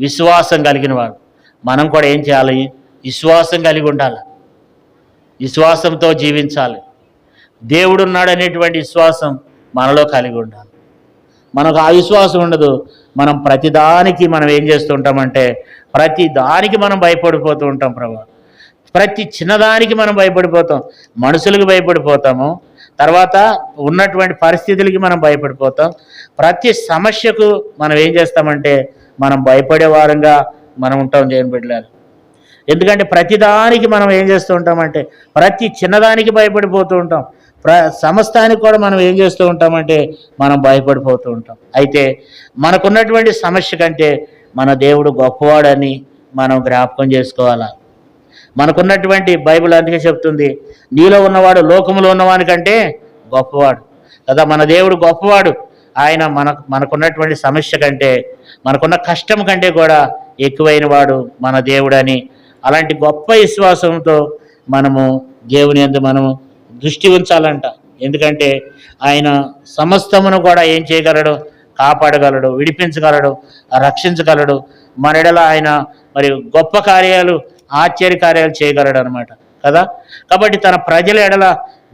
విశ్వాసం కలిగిన వాడు. మనం కూడా ఏం చేయాలి? విశ్వాసం కలిగి ఉండాలి, విశ్వాసంతో జీవించాలి. దేవుడు ఉన్నాడు అనేటువంటి విశ్వాసం మనలో కలిగి ఉండాలి. మనకు ఆ విశ్వాసం ఉండదు. మనం ప్రతిదానికి మనం ఏం చేస్తూ ఉంటామంటే ప్రతిదానికి మనం భయపడిపోతూ ఉంటాం. ప్రభు, ప్రతి చిన్నదానికి మనం భయపడిపోతాం. మనుషులకు భయపడిపోతాము, తర్వాత ఉన్నటువంటి పరిస్థితులకి మనం భయపడిపోతాం. ప్రతి సమస్యకు మనం ఏం చేస్తామంటే మనం భయపడే వారంగా మనం ఉంటాం. దేవుని బిడ్డలారా, ఎందుకంటే ప్రతిదానికి మనం ఏం చేస్తూ ఉంటామంటే ప్రతి చిన్నదానికి భయపడిపోతూ ఉంటాం. సమస్తానికి కూడా మనం ఏం చేస్తూ ఉంటామంటే మనం భయపడిపోతూ ఉంటాం. అయితే మనకున్నటువంటి సమస్య కంటే మన దేవుడు గొప్పవాడని మనం జ్ఞాపకం చేసుకోవాలా. మనకున్నటువంటి బైబిల్ అందుకే చెప్తుంది, నీలో ఉన్నవాడు లోకంలో ఉన్నవాని కంటే గొప్పవాడు కదా. మన దేవుడు గొప్పవాడు. ఆయన మనకున్నటువంటి సమస్య కంటే, మనకున్న కష్టం కంటే కూడా ఎక్కువైన వాడు మన దేవుడని అలాంటి గొప్ప విశ్వాసంతో మనము దేవుని యందు మనము దృష్టి ఉంచాలంట. ఎందుకంటే ఆయన సమస్తమును కూడా ఏం చేయగలడు? కాపాడగలడు, విడిపించగలడు, రక్షించగలడు. మన ఎడల ఆయన మరి గొప్ప కార్యాలు, ఆశ్చర్య కార్యాలు చేయగలడు అనమాట కదా. కాబట్టి తన ప్రజల ఎడల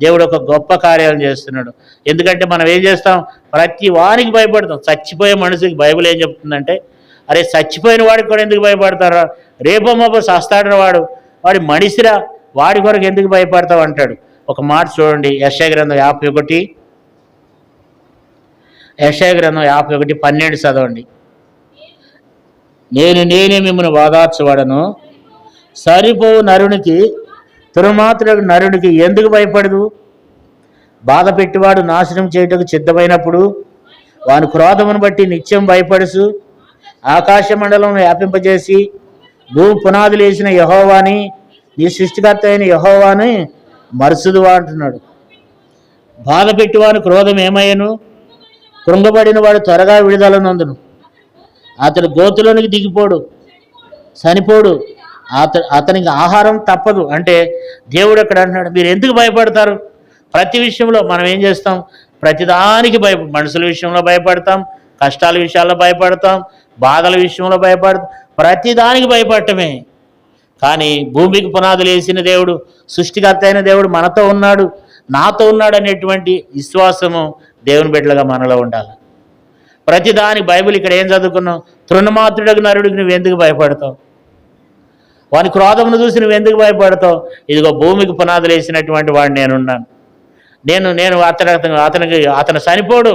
దేవుడు ఒక గొప్ప కార్యాలను చేస్తున్నాడు. ఎందుకంటే మనం ఏం చేస్తాం, ప్రతి వారికి భయపడతాం. చచ్చిపోయే మనిషికి బైబిల్ ఏం చెప్తుందంటే, అరే చచ్చిపోయిన వాడికి కూడా ఎందుకు భయపడతారా, రేపో మాపో సస్తాడు వాడి మనిషిరా, వాడి కొరకు ఎందుకు భయపడతావు అంటాడు. ఒక మాట చూడండి, యెషయా గ్రంథం 51, యెషయా గ్రంథం 51, 12 చదవండి. నేనే మిమ్మల్ని ఓదార్చువాడను, సరిపోవు నరునికి తురుమాత్రులకు నరునికి ఎందుకు భయపడదు? బాధ పెట్టివాడు నాశనం చేయటకు సిద్ధమైనప్పుడు వాని క్రోధమును బట్టి నిత్యం భయపడుచు ఆకాశ మండలం వ్యాపింపజేసి భూమి పునాదులు వేసిన యెహోవాని, నీ సృష్టికర్త అయిన యెహోవాని మరుసుదువా అంటున్నాడు. బాధ పెట్టివాని క్రోధం ఏమయ్యను? కృంగబడిన వాడు త్వరగా విడుదల నందును. అతడు గోతులోనికి దిగిపోడు, చనిపోడు, అతనికి ఆహారం తప్పదు. అంటే దేవుడు అక్కడ అంటున్నాడు, మీరు ఎందుకు భయపడతారు? ప్రతి విషయంలో మనం ఏం చేస్తాం, ప్రతిదానికి మనుషుల విషయంలో భయపడతాం, కష్టాల విషయాల్లో భయపడతాం, బాధల విషయంలో భయపడతాం, ప్రతిదానికి భయపడటమే. కానీ భూమికి పునాదులు వేసిన దేవుడు, సృష్టికర్త అయిన దేవుడు మనతో ఉన్నాడు, నాతో ఉన్నాడు అనేటువంటి విశ్వాసము దేవుని బిడ్డలుగా మనలో ఉండాలి. ప్రతిదాని బైబిల్ ఇక్కడ ఏం చదువుకున్నావు, తృణమాత్రుడకు నరుడికి నువ్వు ఎందుకు భయపడతావు? వాని క్రోధమును చూసి నువ్వు ఎందుకు భయపడతావు? ఇదిగో భూమికి పునాదులు వేసినటువంటి వాడు నేనున్నాను. నేను అతను చనిపోడు,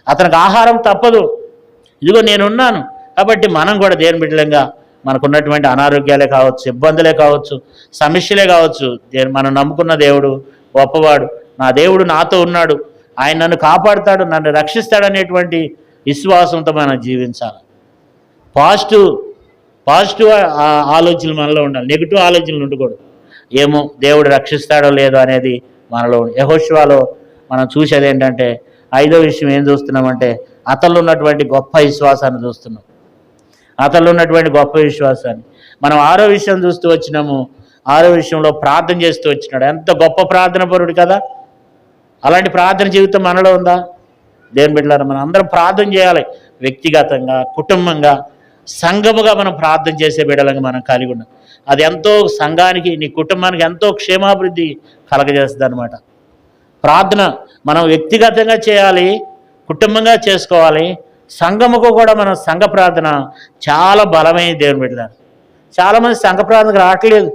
అతనికి ఆహారం తప్పదు, ఇదిగో నేనున్నాను. కాబట్టి మనం కూడా దేవుని బిడ్డలంగా మనకున్నటువంటి అనారోగ్యాలే కావచ్చు, ఇబ్బందులే కావచ్చు, సమస్యలే కావచ్చు, మనం నమ్ముకున్న దేవుడు గొప్పవాడు, నా దేవుడు నాతో ఉన్నాడు, ఆయన నన్ను కాపాడుతాడు, నన్ను రక్షిస్తాడు అనేటువంటి విశ్వాసంతో మనం జీవించాలి. పాజిటివ్ ఆలోచనలు మనలో ఉండాలి, నెగిటివ్ ఆలోచనలు ఉండకూడదు. ఏమో దేవుడు రక్షిస్తాడో లేదో అనేది మనలో. యెహోషువలో మనం చూసేది ఏంటంటే, 5వ విషయం ఏం చూస్తున్నామంటే, అతల్లో ఉన్నటువంటి గొప్ప విశ్వాసాన్ని చూస్తున్నాం. అతల్లో ఉన్నటువంటి గొప్ప విశ్వాసాన్ని మనం 6వ విషయం చూస్తూ వచ్చినాము. 6వ విషయంలో ప్రార్థన చేస్తూ వచ్చినాడు. ఎంత గొప్ప ప్రార్థన పరుడు కదా! అలాంటి ప్రార్థన జీవితం మనలో ఉందా? దేవుని బిడ్డలారా, మనం అందరం ప్రార్థన చేయాలి. వ్యక్తిగతంగా, కుటుంబంగా, సంఘముగా మనం ప్రార్థన చేసే బిడ్డలంగా మనం కలిగి ఉన్నాం. అది ఎంతో సంఘానికి, నీ కుటుంబానికి ఎంతో క్షేమాభివృద్ధి కలగజేస్తుంది అనమాట. ప్రార్థన మనం వ్యక్తిగతంగా చేయాలి, కుటుంబంగా చేసుకోవాలి, సంఘముకు కూడా మనం సంఘ ప్రార్థన చాలా బలమైనది. దేవుని బిడ్డలారా, చాలామంది సంఘ ప్రార్థనకు రావట్లేదు.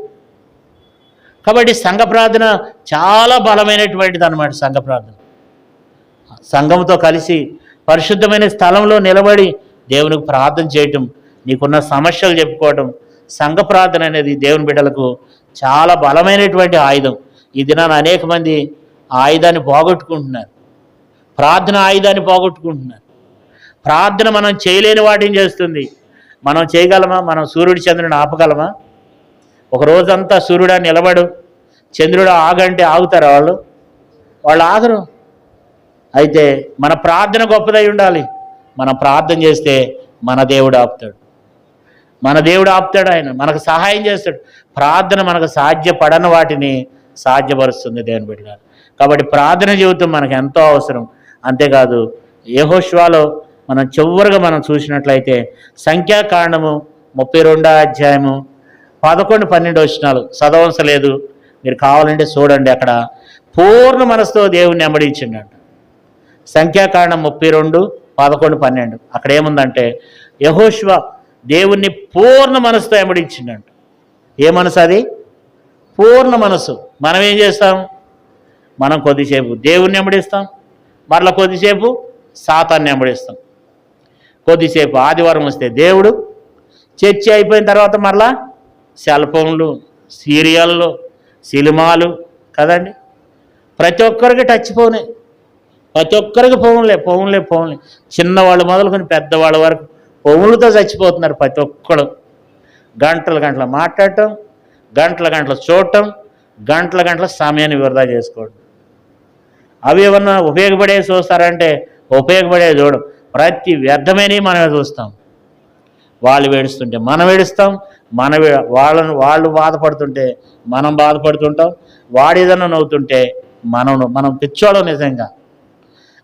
కాబట్టి సంఘ ప్రార్థన చాలా బలమైనటువంటిది అన్నమాట. సంఘ ప్రార్థన సంఘంతో కలిసి పరిశుద్ధమైన స్థలంలో నిలబడి దేవునికి ప్రార్థన చేయటం, నీకున్న సమస్యలు చెప్పుకోవటం, సంఘ ప్రార్థన అనేది దేవుని బిడ్డలకు చాలా బలమైనటువంటి ఆయుధం. ఈ దినాన అనేక మంది ఆ ఆయుధాన్ని పోగొట్టుకుంటున్నారు, ప్రార్థన ఆయుధాన్ని పోగొట్టుకుంటున్నారు. ప్రార్థన మనం చేయలేని వాటిని చేస్తుంది. మనం చేయగలమా? మనం సూర్యుడు చంద్రుడిని ఆపగలమా? ఒక రోజంతా సూర్యుడా నిలబడు, చంద్రుడు ఆగంటే ఆగుతారా? వాళ్ళు ఆగరు. అయితే మన ప్రార్థన గొప్పదై ఉండాలి. మనం ప్రార్థన చేస్తే మన దేవుడు ఆపుతాడు, ఆయన మనకు సహాయం చేస్తాడు. ప్రార్థన మనకు సాధ్యపడని వాటిని సాధ్యపరుస్తుంది దేవుని బిడ్డలారా. కాబట్టి ప్రార్థన జీవితం మనకు ఎంతో అవసరం. అంతేకాదు, యెహోషువలో మనం చివరిగా మనం చూసినట్లయితే సంఖ్యాకాండము 32వ అధ్యాయము 11, 12 వచనాలు చదవసలేదు, మీరు కావాలంటే చూడండి. అక్కడ పూర్ణ మనసుతో దేవుణ్ణి వెంబడించిండంట. సంఖ్యాకాండం 32, 11, 12 అక్కడ ఏముందంటే, యెహోషువ దేవుణ్ణి పూర్ణ మనసుతో వెంబడించిండంట. ఏ మనసు అది? పూర్ణ మనసు. మనం ఏం చేస్తాం? మనం కొద్దిసేపు దేవుణ్ణి వెంబడిస్తాం, మరలా కొద్దిసేపు సాతాన్ని వెంబడిస్తాం. కొద్దిసేపు ఆదివారం వస్తే దేవుడు, చర్చి అయిపోయిన తర్వాత మరలా సెల్ ఫోన్లు, సీరియళ్ళు, సినిమాలు కదండి. ప్రతి ఒక్కరికి టచ్ ఫోనే, ప్రతి ఒక్కరికి ఫోన్లే. చిన్నవాళ్ళు మొదలుకొని పెద్దవాళ్ళ వరకు ఫోన్లతో చచ్చిపోతున్నారు. ప్రతి ఒక్కడు గంటలు మాట్లాడటం, గంటలు చూడటం, గంటల సమయాన్ని వృధా చేసుకోవడం. అవి ఏమన్నా ఉపయోగపడే చూస్తారంటే ఉపయోగపడే చూడం. ప్రతి వ్యర్థమైనవి మనమే చూస్తాం. వాళ్ళు ఏడుస్తుంటే మనం ఏడుస్తాం, వాళ్ళు బాధపడుతుంటే మనం బాధపడుతుంటాం, వాడు ఏదన్నా నవ్వుతుంటే మనం పిచ్చోళ్ళం నిజంగా.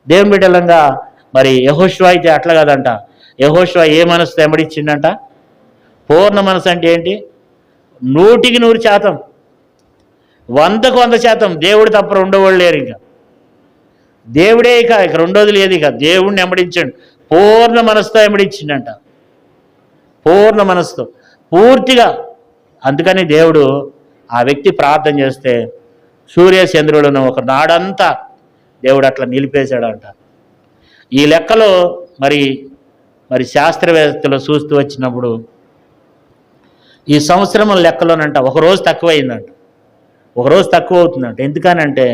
దేవుని బిడ్డలంగా మరి యెహోషువ అయితే అట్లా కదంట. యెహోషువ ఏ మనసు వెంబడించిందంట? పూర్ణ మనసు అంటే ఏంటి? 100% 100% దేవుడు తప్ప రెండోవాళ్ళు లేరు. ఇంకా దేవుడే ఇక రెండోది లేదు. ఇక దేవుడిని వెంబడించండి, పూర్ణ మనసుతో వెంబడించిండంట, పూర్ణ మనసుతో పూర్తిగా. అందుకని దేవుడు ఆ వ్యక్తి ప్రార్థన చేస్తే సూర్యచంద్రులను ఒక నాడంతా దేవుడు అట్లా నిలిపేశాడంట. ఈ లెక్కలో మరి శాస్త్రవేత్తలు చూస్తూ వచ్చినప్పుడు ఈ సంవత్సరం లెక్కలోనంట ఒకరోజు తక్కువైందంట, ఒకరోజు తక్కువ అవుతుందంట. ఎందుకనంటే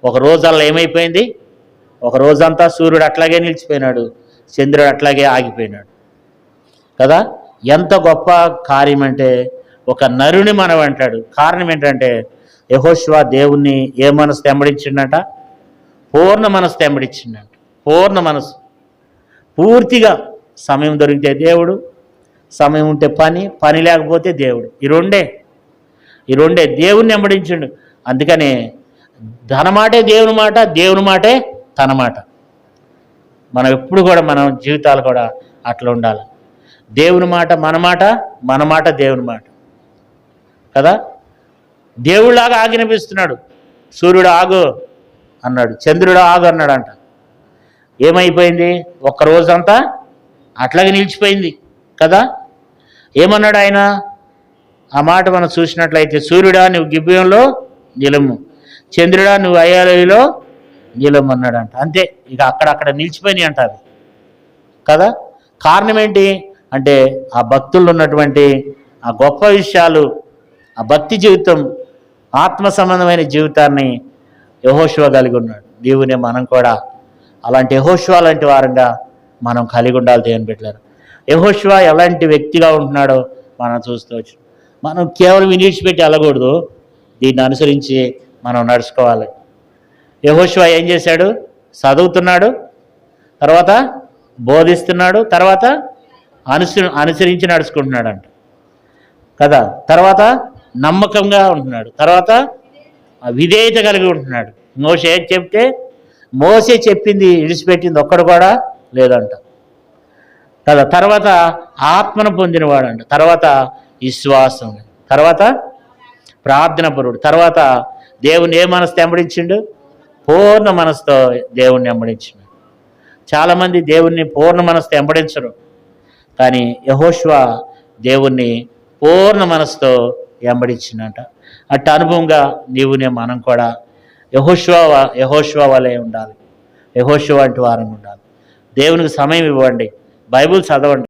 ఒక రోజల్లా ఏమైపోయింది, ఒక రోజంతా సూర్యుడు అట్లాగే నిలిచిపోయినాడు, చంద్రుడు అట్లాగే ఆగిపోయినాడు కదా. ఎంత గొప్ప కార్యం అంటే ఒక నరుని మనం అంటాడు. కారణం ఏంటంటే యెహోషువ దేవుణ్ణి ఏ మనసు వెంబడించిండట, పూర్ణ మనసు వెంబడించిండట. పూర్ణ మనసు పూర్తిగా. సమయం దొరికితే దేవుడు, సమయం ఉంటే పని లేకపోతే దేవుడు. ఈ రెండే దేవుణ్ణి వెంబడించిండు. అందుకనే తన మాటే దేవుని మాట, దేవుని మాటే తన మాట. మనం ఎప్పుడు కూడా మన జీవితాలు కూడా అట్లా ఉండాలి. దేవుని మాట మన మాట, మన మాట దేవుని మాట కదా. దేవుళ్ళలాగా ఆజ్ఞాపిస్తున్నాడు. సూర్యుడు ఆగు అన్నాడు, చంద్రుడు ఆగు అన్నాడంట. ఏమైపోయింది, ఒక్క రోజంతా అట్లాగే నిలిచిపోయింది కదా. ఏమన్నాడు ఆయన? ఆ మాట మనం చూసినట్లయితే, సూర్యుడా నువ్వు గిబియోనులో నిలము, చంద్రుడా నువ్వు అయ్యాలో నిలము అన్నాడంట. అంతే, ఇక అక్కడక్కడ నిలిచిపోయినాయి అంటారు కదా. కారణం ఏంటి అంటే ఆ భక్తుల్లో ఉన్నటువంటి ఆ గొప్ప విషయాలు, ఆ భక్తి జీవితం, ఆత్మ సంబంధమైన జీవితాన్ని యెహోషువ కలిగి ఉన్నాడు. దేవునే మనం కూడా అలాంటి యెహోషువ లాంటి వారంగా మనం కలిగి ఉండాలి. దేవుని బిడ్డలారా, యెహోషువ ఎలాంటి వ్యక్తిగా ఉంటున్నాడో మనం చూస్తవచ్చు. మనం కేవలం వినిడిచిపెట్టి వెళ్ళకూడదు, దీన్ని అనుసరించి మనం నడుచుకోవాలి. యెహోషువ ఏం చేశాడు? చదువుతున్నాడు, తర్వాత బోధిస్తున్నాడు, తర్వాత అనుసరించి నడుచుకుంటున్నాడంట కదా. తర్వాత నమ్మకంగా ఉంటున్నాడు, తర్వాత విధేయత కలిగి ఉంటున్నాడు. మోసే చెప్పింది విడిచిపెట్టింది ఒక్కడు కూడా లేదంట కదా. తర్వాత ఆత్మను పొందినవాడంట, తర్వాత విశ్వాసం, తర్వాత ప్రార్థన పరుడు, తర్వాత దేవుని ఏ మనసు వెంబడించిండు? పూర్ణ మనసుతో దేవుణ్ణి వెంబడించిండు. చాలామంది దేవుణ్ణి పూర్ణ మనసుతో వెంబడించరు, కానీ యెహోషువ దేవుణ్ణి పూర్ణ మనసుతో వెంబడించిందంట. అట్ట అనుభవంగా నీవునే మనం కూడా యెహోషువ వలె ఉండాలి, యెహోషువ వంటి వారంగా ఉండాలి. దేవునికి సమయం ఇవ్వండి, బైబిల్ చదవండి.